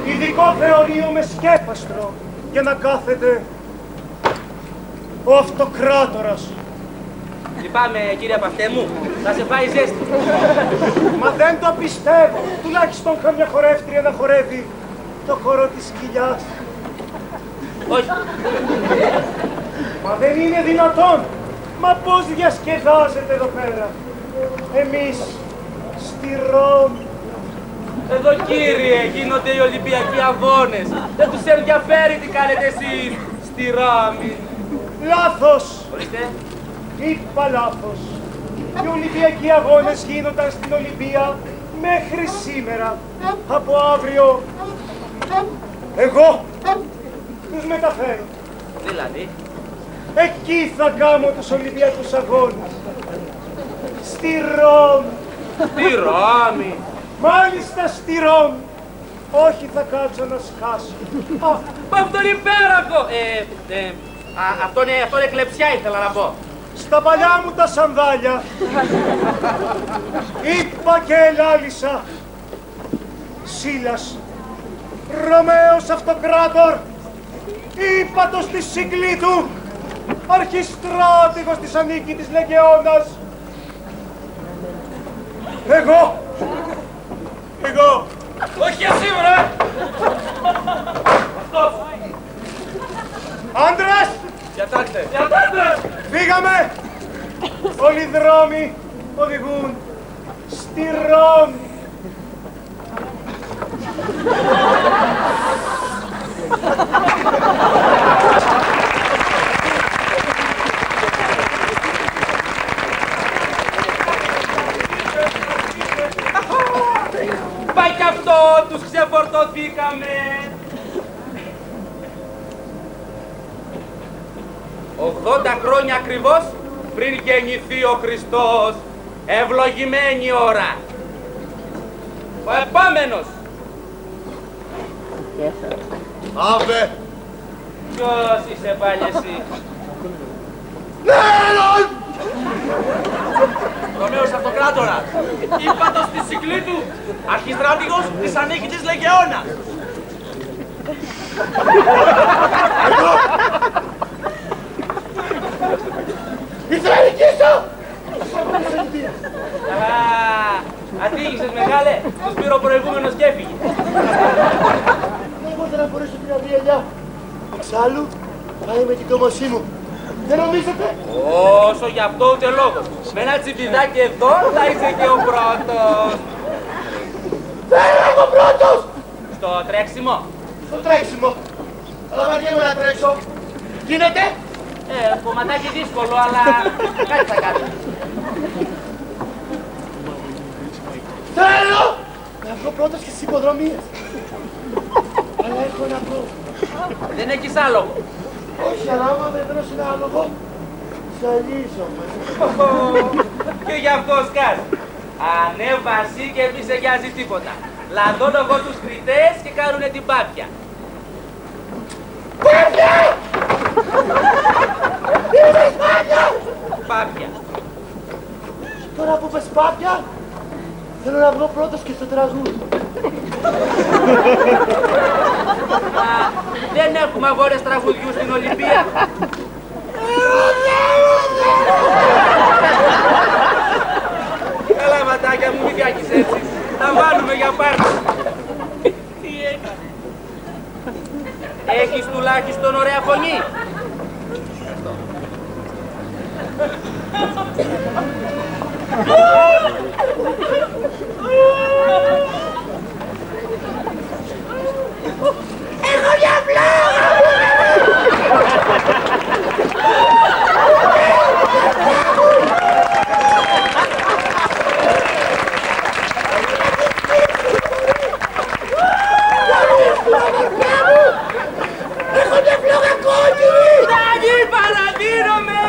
Ειδικό θεωρείο με σκέπαστρο για να κάθεται ο αυτοκράτορας. Λυπάμαι κύριε Παυτέ μου, θα σε φάει ζέστη. Μα δεν το πιστεύω. Τουλάχιστον καμιά χορεύτρια να χορεύει το χορό της κοιλιάς. Όχι. Μα δεν είναι δυνατόν. Μα πώς διασκεδάζετε εδώ πέρα. Εμείς στη Ρώμη. Εδώ κύριε γίνονται οι Ολυμπιακοί αγώνες. Δεν τους ενδιαφέρει τι κάνετε εσείς στη Ρώμη. Λάθος. Ορίστε. Είπα λάθος. Οι Ολυμπιακοί αγώνες γίνονταν στην Ολυμπία μέχρι σήμερα. Από αύριο εγώ τους μεταφέρω. Δηλαδή. Εκεί θα κάνω τους Ολυμπιακούς αγώνες. Στη Ρώμη. Στη Ρώμη. Μάλιστα στη Ρώμη. Όχι θα κάτσω να σκάσω. Αυτό είναι υπέροχο. Αυτό είναι κλεψιά ήθελα να πω. στα παλιά μου τα σανδάλια, είπα και ελάλησα, Σίλας, Ρωμαίος Αυτοκράτορ, ύπατος στη συγκλή του, αρχιστράτηγος της ανίκητης Λεγεώνας. Εγώ, Όχι εσύ, βρε! Αυτός! άντρες, Διατάξτε! φύγαμε! Όλοι οι δρόμοι οδηγούν στη Ρώμη. Πάει κι αυτό, τους ξεφορτωθήκαμε. 80 χρόνια ακριβώς πριν γεννηθεί ο Χριστός. Ευλογημένη ώρα. Ο επόμενος. Άβε! Ποιος είσαι πάλι εσύ? Ρωμαίος Αυτοκράτορας! Ήπατος στη συγκλή του! Αρχιστράτηγος της ανίκητης Λεγεώνας! Ήρθε να νικήσω! Ατύχησες μεγάλε, τους πήρε ο προηγούμενος και έφυγε. Εγώ δεν θα φορέσω την αδιαλιά. Εξάλλου, πάει με την κόμωσή μου. Δεν νομίζετε? Όσο γι' αυτό ούτε λόγος. Με ένα τσιμπιδάκι εδώ θα είσαι και ο πρώτος. Θέλω εγώ πρώτος! Στο τρέξιμο. Στο τρέξιμο. Αλλά βαριέμαι να τρέξω. Γίνεται? Κομματάκι δύσκολο, αλλά κάτι θα κάνει. Θέλω να βγω πρώτος και στις υποδρομίες. Αλλά έχω ένα πρόβλημα. Δεν έχεις άλογο. Όχι, αλλά άμα δεν δώσω ένα άλογο, ζαλίζομαι. Και γι' αυτό σκάς. Ανέβαση και μη σε νοιάζει τίποτα. Λαδώνω εγώ τους κριτές και κάνουνε την πάπια. Πάπια! Είμαι σπάτια! Πάπια. Τώρα που πες πάπια, θέλω να βγω πρώτος και στο τραγούδι. Δεν έχουμε αγώνες τραγουδιού στην Ολυμπία. Καλά ματάκια μου, μην κάκεις έτσι. Τα βάλουμε για πάρτι. Τι έκανε? Έχεις τουλάχιστον ωραία φωνή. Έχω μια πλάγα! Έχω μια φλόγα κόκκινη! Ταγί, παραδίνομαι!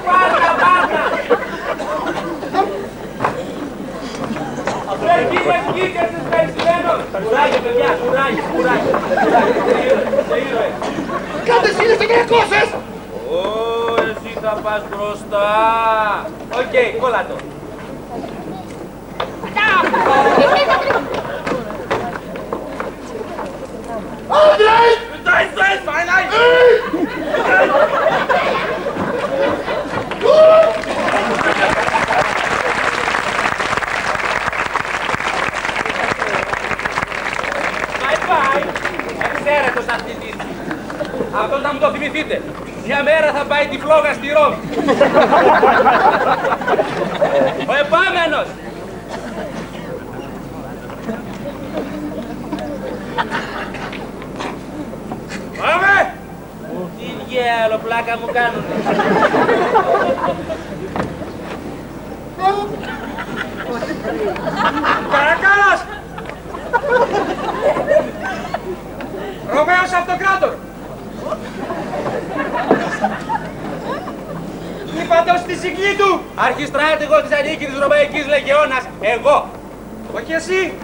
Πάρτα, πάρτα! Εκεί είναι βγήκες ευχαριστημένος! Κουράγιο, παιδιά, κουράγιο, κουράγιο! Σε ήρωε! Κάντε σύλλες και 300! Ω, εσύ θα πας μπροστά! Οκ, κόλλα το! Άντρες! Nein, nein, nein! Bye bye! Εξαίρετος αθλητής! Αυτός να μου το θυμηθείτε! Μια μέρα θα πάει τη φλόγα στη Ρώμη! Ο επόμενος! Πάμε! Τι διάλο πλάκα μου κάνουνε! Καρακάλας! Ρωμαίος Αυτοκράτορ! Ήπατος στη συγκλή του! Αρχιστράτηγος της ανίκητης Ρωμαϊκής Λεγεώνας, εγώ! Όχι εσύ!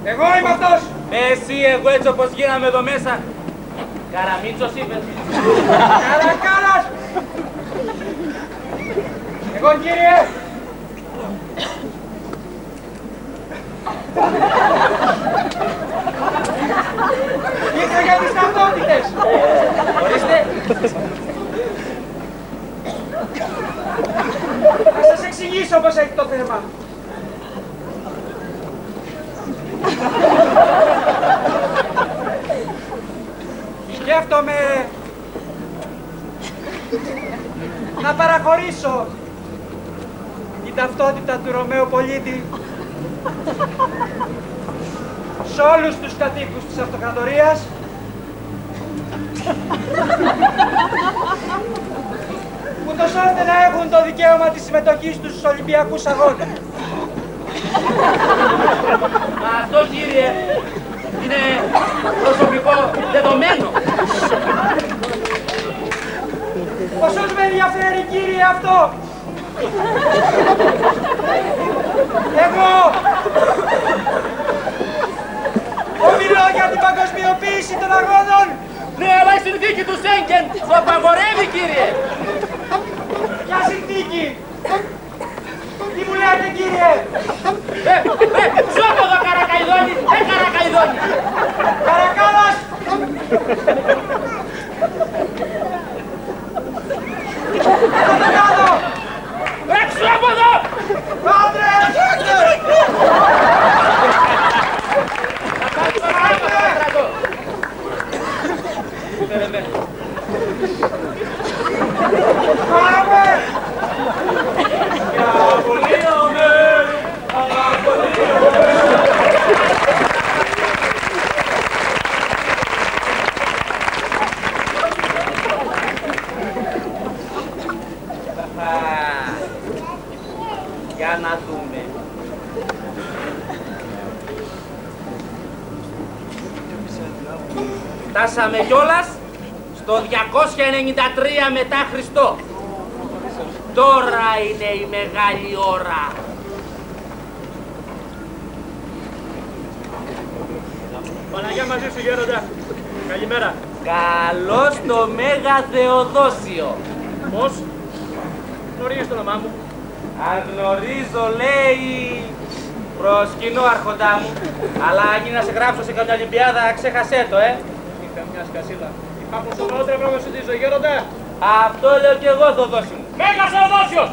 Εγώ είμαι αυτός! Εσύ, εγώ έτσι όπως γίναμε εδώ μέσα. Καραμίτσος είπες. Καρακάλας! Εγώ, κύριε. Ήρθα για τις ταυτότητες. Ορίστε. Θα σας εξηγήσω πώς έχει το θέμα. Σκέφτομαι να παραχωρήσω την ταυτότητα του Ρωμαίου πολίτη σε όλους τους κατοίκους της αυτοκρατορίας ούτως ώστε να έχουν το δικαίωμα της συμμετοχής τους στους Ολυμπιακούς Αγώνες. Μα αυτό, κύριε, είναι προσωπικό δεδομένο. Πόσος με ενδιαφέρει, κύριε, αυτό. Εγώ ομιλώ για την παγκοσμιοποίηση των αγώνων. Ναι, αλλά η συνθήκη του Σέγγεν το απαγορεύει, κύριε. Ποια συνθήκη. Τι μου λέτε, κύριε. Σώποδο, Καρακαϊδόνη, Καρακαϊδόνη. Καρακάλας. Θα το κάνω. Έξω από εδώ. Άντρες. Πάμε. Για να δούμε. Φτάσαμε κιόλας στο 293 μετά Χριστό. Τώρα είναι η μεγάλη ώρα. Παναγιά μαζί σου, γέροντα. Καλημέρα. Καλώς το Μέγα Θεοδόσιο. Πώς? Γνωρίζεις το όνομά μου. Αν γνωρίζω, λέει, προσκυνώ άρχοντά μου. Αλλά αν γίνει να σε γράψω σε καμιά Ολυμπιάδα, ξέχασέ το, Είχα μια σκασίλα. Υπάρχουν σοβαρότερα πράγματα στη ζωή, γέροντα. Αυτό λέω κι εγώ, Θοδόση μου. Μέγας Θεοδόσιος!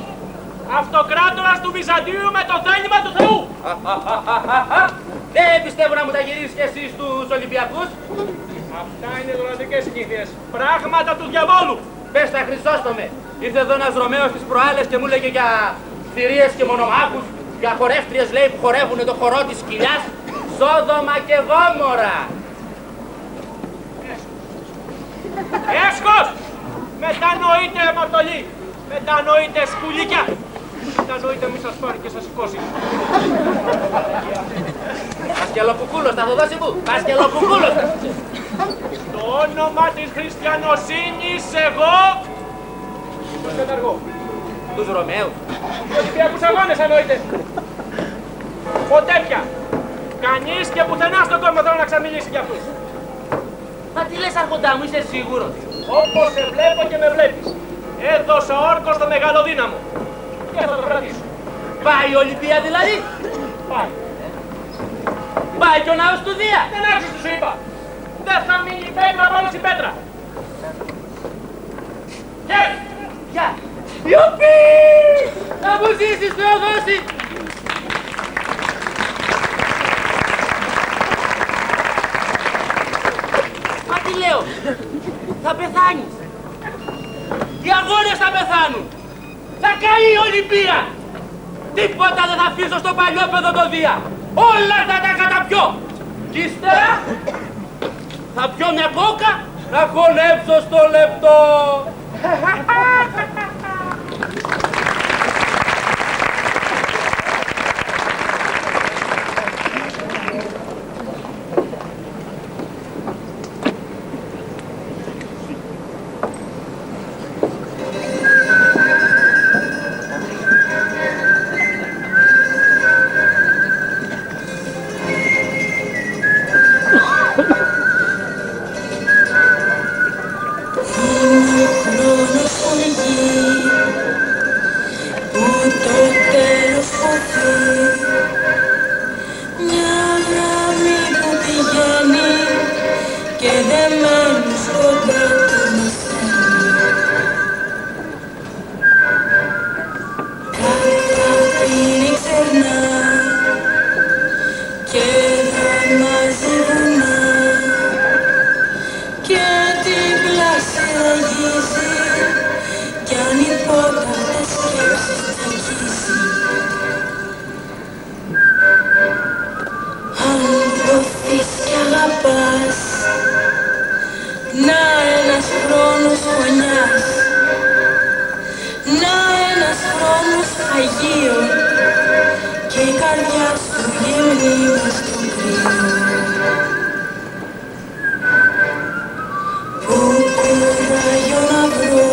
Αυτοκράτορας του Βυζαντίου με το θέλημα του Θεού! Δεν πιστεύω να μου τα γυρίσεις κι εσύ στους Ολυμπιακούς. Αυτά είναι δωρατικές συνήθειες. Πράγματα του διαβόλου! Πες τα, Χρυσόστομε. Ήρθε εδώ ένας Ρωμαίος τις προάλλες και μου λέγε για θηρίες και μονομάχους, για χορεύτριες, λέει, που χορεύουνε το χορό της κοιλιάς. Σόδομα και Γόμορα. Έσχος! Μετανοείτε, αμαρτωλοί! Μετανοείτε, σκουλίκια! Μετανοείτε, μη σας πάρει και σας σηκώσει. Πασκελοκουκούλος, θα το δώσει μου. Πασκελοκουκούλος. Το όνομα της χριστιανοσύνης εγώ... Τους καταργώ. Τους Ρωμαίους. Τους Ολυμπιακούς Αγώνες εννοείται. Ποτέ πια. Κανείς και πουθενά στον κόσμο θέλω να ξαμιλήσει για αυτούς. Μα τι λες, αρχοντά μου, είσαι σίγουρος? Όπως σε βλέπω και με βλέπεις. Έδωσα όρκο στο μεγαλοδύναμο. Και θα το κρατήσω. Πάει η Ολυμπία δηλαδή? Πάει. Πάει και ο ναός του Δία. Δεν άκουσες τι σου είπα. Δεν θα μείνει πέτρα μόνο στην πέτρα. Και! Γεια! Ιουπί! Να μου ζήσεις, Θεοδόση! Μα τι λέω, θα πεθάνεις. Οι αγώνες θα πεθάνουν. Θα καεί η Ολυμπία. Τίποτα δεν θα αφήσω στο παλιόπαιδο το Δία. Όλα θα τα καταπιώ. Κι ύστερα θα πιω μια κόκα να χωνέψω στο λεπτό. Full of και δεμένους κοντά του μαθαίνουν. Κατά πίνει ξερνά και μαζεύουνε και την πλάση ραγίζει κι αν υπότακτες σκέψεις τσακίζει. Αν ποθείς κι αγαπάς, να ένας χρόνος γωνιάς, να ένας χρόνος φαγείο και η καρδιά σου γεμνεί μες στο κρύο. Πού κουράγιο να βρω,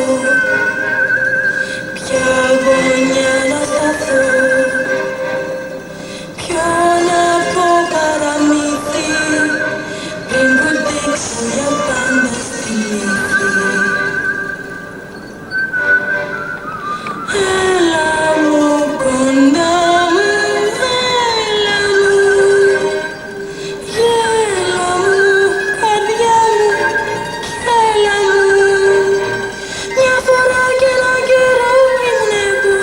ποια γωνιά να σταθώ, ποιο να πω παραμύθι πριν κουντήξω για πάντα στη λύθη. Έλα μου κοντά μου, έλα μου, γέλα μου, καρδιά μου, έλα μου. Μια φορά και έναν καιρό ήμουν εγώ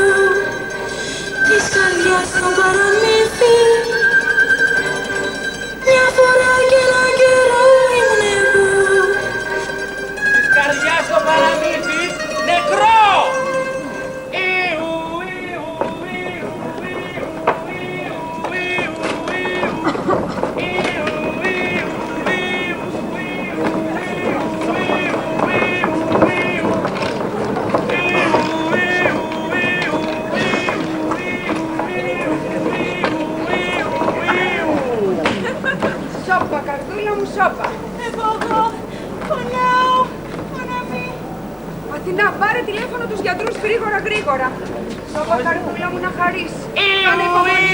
της καρδιάς το παραμύθι. Μια φορά και έναν καιρό ήμουν εγώ της καρδιάς το παραμύθι νεκρό. Σόπα, καρδούλα μου, σόπα. Εγώ, πονάω, ποναμί. Αθηνά, πάρε τηλέφωνο τους γιατρούς γρήγορα, γρήγορα. Σόπα, καρδούλα μου, να χαρείς. Κάνε υπομονή.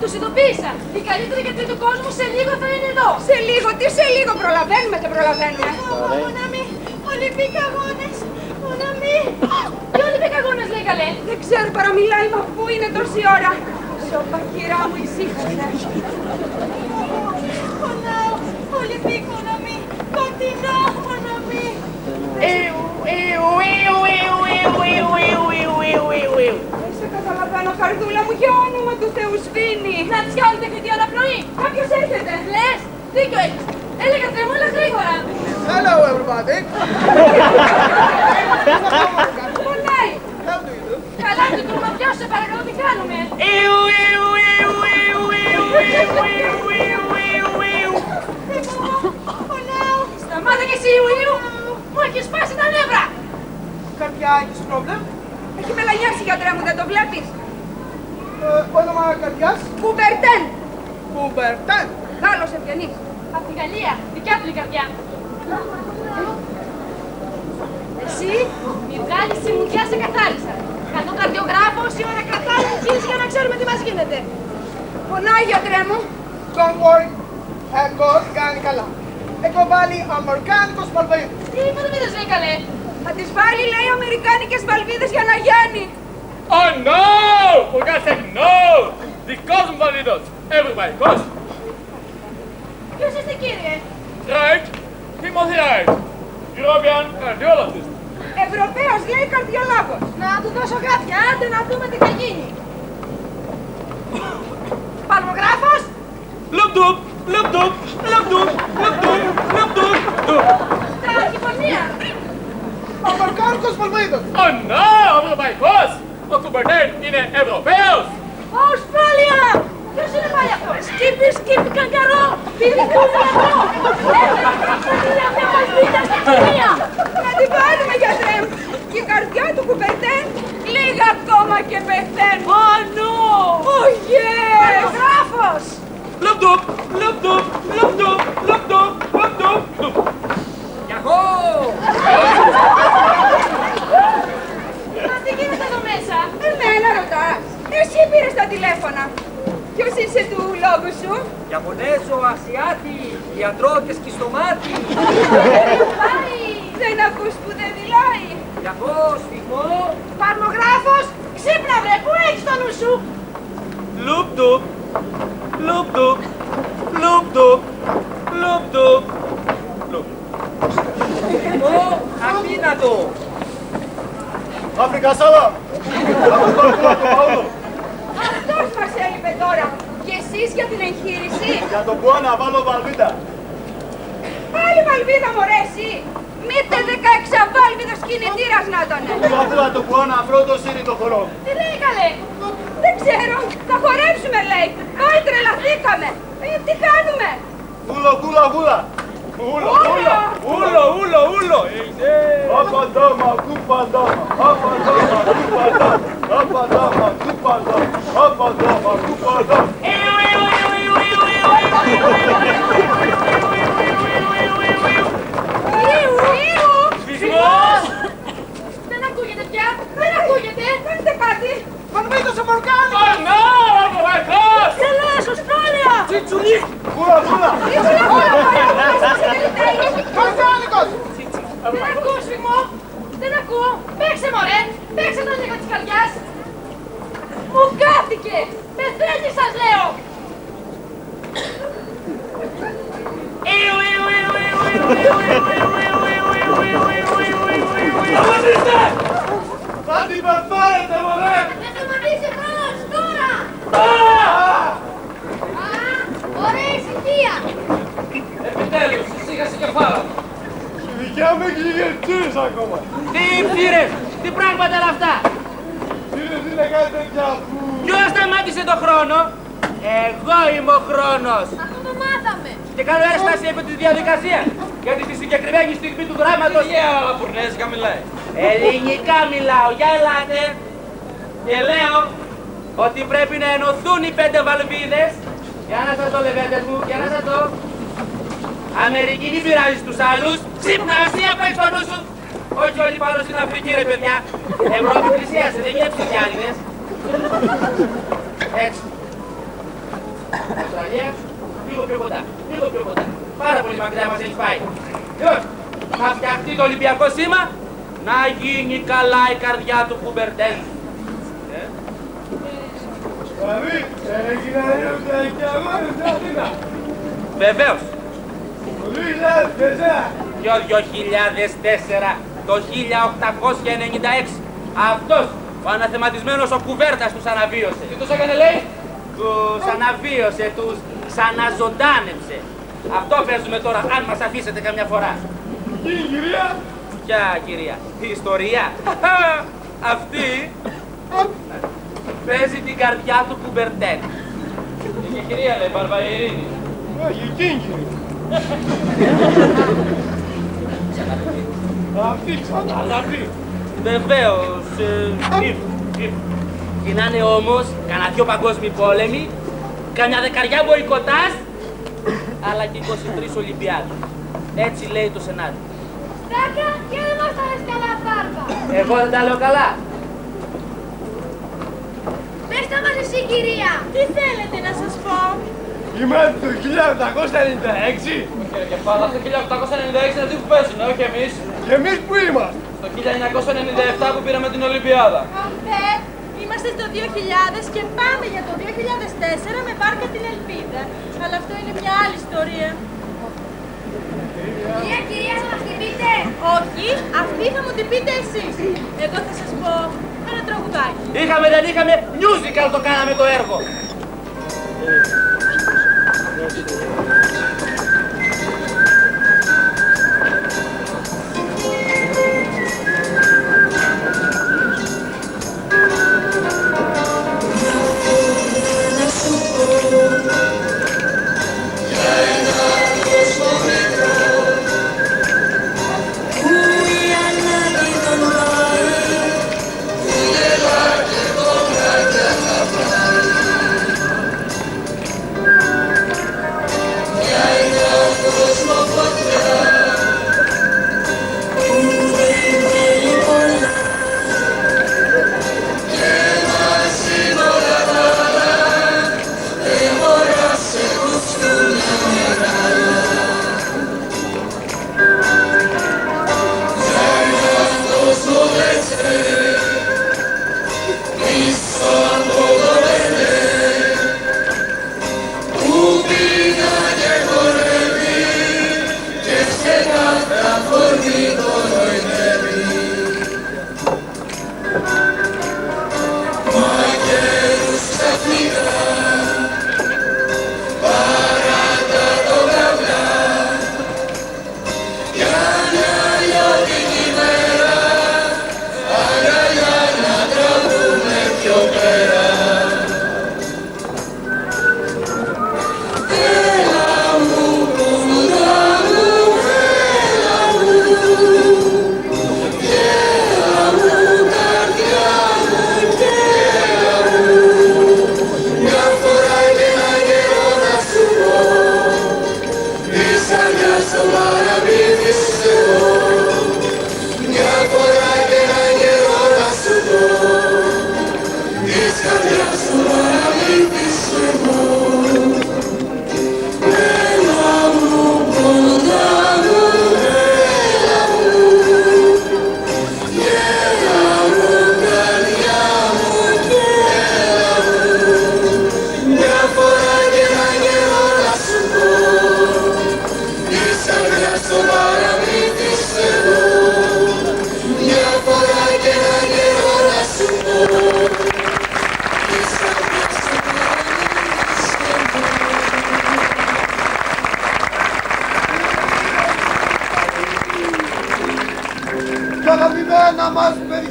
Τους ειδοποίησα. Οι καλύτεροι γιατροί του κόσμου σε λίγο θα είναι εδώ. Σε λίγο, τι σε λίγο, προλαβαίνουμε, δεν προλαβαίνουμε. Ποναμί, Ολυμπίκα αγώνες, ποναμί. Τι Ολυμπίκα αγώνες λέει καλέ. Δεν ξέρω, παραμιλάει, μα πού είναι τόση ώρα. Σόπα, κυρά μου, ησύχασε. Πονάω, Ολυμπί, ποναμί, κοντινό, ποναμί. Δεν σε καταλαβαίνω, καρδούλα μου, για όνομα του Θεού σβήνει. Να τις κάνετε και τι αναπνοή. Κάποιος έρχεται. Λες, δίκιο έχεις. Έλεγα τρεμόλα γρήγορα. Hello, everybody. Πονάει. How do you do? Καλά, του τρομαπιός, σε παρακαλώ, τι κάνουμε. Πονάω. Σταμάτα κι εσύ, Ιουλίου. Μου έχει σπάσει τα νεύρα. Καρδιά, έχεις πρόβλημα? Έχει μελανιάσει, γιατρέ μου, δεν το βλέπεις. Όνομα καρδιάς? Κουμπερτέν. Κουμπερτέν. Γάλλος ευγενής. Απ' τη Γαλλία, δικιά του η καρδιά. Εσύ, μη βγάλεις σιμουδιά, σε καθάρισα. Καλό καρδιογράφο, η ώρα καθάρισης για να ξέρουμε τι μας γίνεται. Πονάει, γιατρέ μου. Don't worry. Εγώ κάνει καλά. Έχω βάλει αμερικάνικος παλβίδι. Τι υποδομίδες λέει καλέ. Θα τις βάλει, λέει, αμερικάνικες βαλβίδες για να γιάνει. Oh no! For God's sake, no! Δικός μου βαλίδος. Ευρωπαϊκός. Ποιος είστε κύριε. Right. Timothy Wright. European cardiologist. Ευρωπαίος, λέει, καρδιολόγος. Να του δώσω γράφια, άντε να δούμε τι θα γίνει. Παλμογράφος. Λουπτουπ, λουπτουπ, λουπτουπ, λουπτουπ, λουπτουπ, λουπτουπ. Ταχυπονία. Αμερικάνικος παλβίδι. Oh no! Ευρωπαϊκός. Ο Κουμπερτέν είναι Ευρωπαίος. Αυστραλία. Ποιος είναι πάλι αυτός. Σκύπη, σκύπη, καγκαρό. Πηδικό φλαγό. Έφερε μια παλβίδα στην κοινία. Να την πάρουμε, γιατρέ μου. Και η καρδιά του Κουμπερτέν λίγα ακόμα και πεθαίνει. Oh no. Oh yes. Παλμογράφος. Λουπτουπ, λουπτουπ, λουπτουπ, λουπτουπ, λουπτουπ, λουπτουπ. Γιαχώ! Μα τι γίνεται εδώ μέσα. Εμένα ρωτάς. Εσύ πήρες τα τηλέφωνα. Ποιος είσαι του λόγου σου? Ιαπωνέζο, Ασιάτη, ιατρό και σκιστομάτι. Πάει. Δεν ακούς που δεν μιλάει. Γιαχώ, σφιγμό. Παλμογράφος. Ξύπνα βρε, πού έχεις το νου σου. Λουπτουπ, λουπτουπ, Λουπτουπ, λουπτουπ, λουπ. Αδύνατο! Αφρικα Σάλαμ! Αυτός μας έλειπε τώρα. Και εσείς για την εγχείρηση. Για τον Μπουάνα βάλω βαλβίδα. Πάλι βαλβίδα μωρέ εσύ. Μήτε 16 βάλβιδος κινητήρας να ήτανε. Βαφούλα τον Μπουάνα πρώτος είναι το χορό. Τι λέει καλέ. Δεν ξέρω. Θα χορέψουμε λέει. Πάλι τρελαθήκαμε. Τι κάνουμε. Ούλο, κούλα, βούλα. Ούλο, ούλο, ούλο, ούλο, ούλο. Απαντάμα, κουπαντάμα. Απαντάμα, κουπαντάμα. Απαντάμα, κουπαντάμα. Απαντάμα, κουπαντάμα. Σφιγμός! Δεν ακούγεται πια! Δεν ακούγεται! Κάντε κάτι! Πανμήτος Αμαρκάνος! Πανμήτος! Καλά, σωστόλια! Τσιτσουλί! Βούλα, βούλα! Μαρκάνικος! Δεν ακούω, Σφιγμό! Δεν ακούω! Παίξε μωρέ! Παίξε το λίγο της καρδιάς! Μου κάθηκε! Πεθαίνει σας λέω! Σταματήστε! Θα την περπάρετε, μωρέ! Δεν σταματήσει χρόνος, τώρα! Ωραία ησυχία! Επιτέλους, ησύχασε κεφάλα. Η δικιά μου έχει γερτσίρες ακόμα. Τι ψήρες, τι πράγματα είναι αυτά. Κύριε, τι είναι κάτι τέτοια που... Ποιος σταμάτησε το χρόνο. Εγώ είμαι ο χρόνος. Αυτό το μάθαμε! Και κάνω έσταση επί της διαδικασίας. Γιατί στη συγκεκριμένη στιγμή του δράματος... Αλλά πουρνέζικα μιλάει. Ελληνικά μιλάω, για ελάτε. Και λέω ότι πρέπει να ενωθούν οι 5 βαλβίδες. Για να σας το λεβέντες μου, για να σας το. Αμερική μην πειράζει στους άλλους. Ξυπνασία παίξ' το νου σου. Όχι όλοι πάνω στην Αφρική ρε παιδιά. Ευρώπη πλησίασε, δεν είναι ψηφιάνιδες. Έτσι. Αυστραλία, λίγο πιο κοντά, λίγο πιο κοντά. Πάρα πολύ μακριά μας έχει πάει. Λοιπόν, να φτιαχτεί το Ολυμπιακό σήμα, να γίνει καλά η καρδιά του Κουμπερτέν. Δηλαδή, έγινα ούτε και αγώνες στην Αθήνα. Βεβαίως. Το 2004. Ποιο 2004, το 1896. Αυτός ο αναθεματισμένος ο Κουβέρτας τους αναβίωσε. Τι τους έκανε λέει? Τους αναβίωσε, τους ξαναζωντάνεψε. Αυτό παίζουμε τώρα, αν μας αφήσετε καμιά φορά. Τι κυρία? Ποια κυρία, η ιστορία. Αυτή παίζει την καρδιά του Κουμπερτέν. Και κυρία λέει, Μπαρβαϊρίνη. Όχι, εκείνη. Αυτή ξανά, αυτή. Βεβαίως, και να είναι όμως κανένα 2 παγκόσμιοι πόλεμοι, κανένα 10 μποϊκοτάζ, αλλά και 23 Ολυμπιάδες. Έτσι λέει το σενάριο. Στάκα και δεν μας τα λες καλά μπάρμπα! Εγώ δεν τα λέω καλά. Πες τα μας εσύ κυρία! Τι θέλετε να σας πω? Είμαι το 1896. Κύριε Κεφάλα, το 1896 είναι αυτοί που παίζουν, όχι εμείς. Και εμείς που είμαστε? Το 1997 που πήραμε την Ολυμπιάδα. Είμαστε στο 2000 και πάμε για το 2004 με βάρκα την Ελπίδα. Αλλά αυτό είναι μια άλλη ιστορία. Κυρία, θα μας την πείτε! Όχι, αυτή θα μου την πείτε εσείς. Εγώ θα σας πω ένα τραγουδάκι. Είχαμε δεν είχαμε, musical το κάναμε το έργο.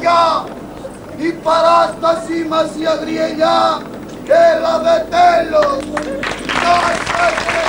παιδιά, η παράστασή μας η αγριελιά έλαβε τέλος. Να είστε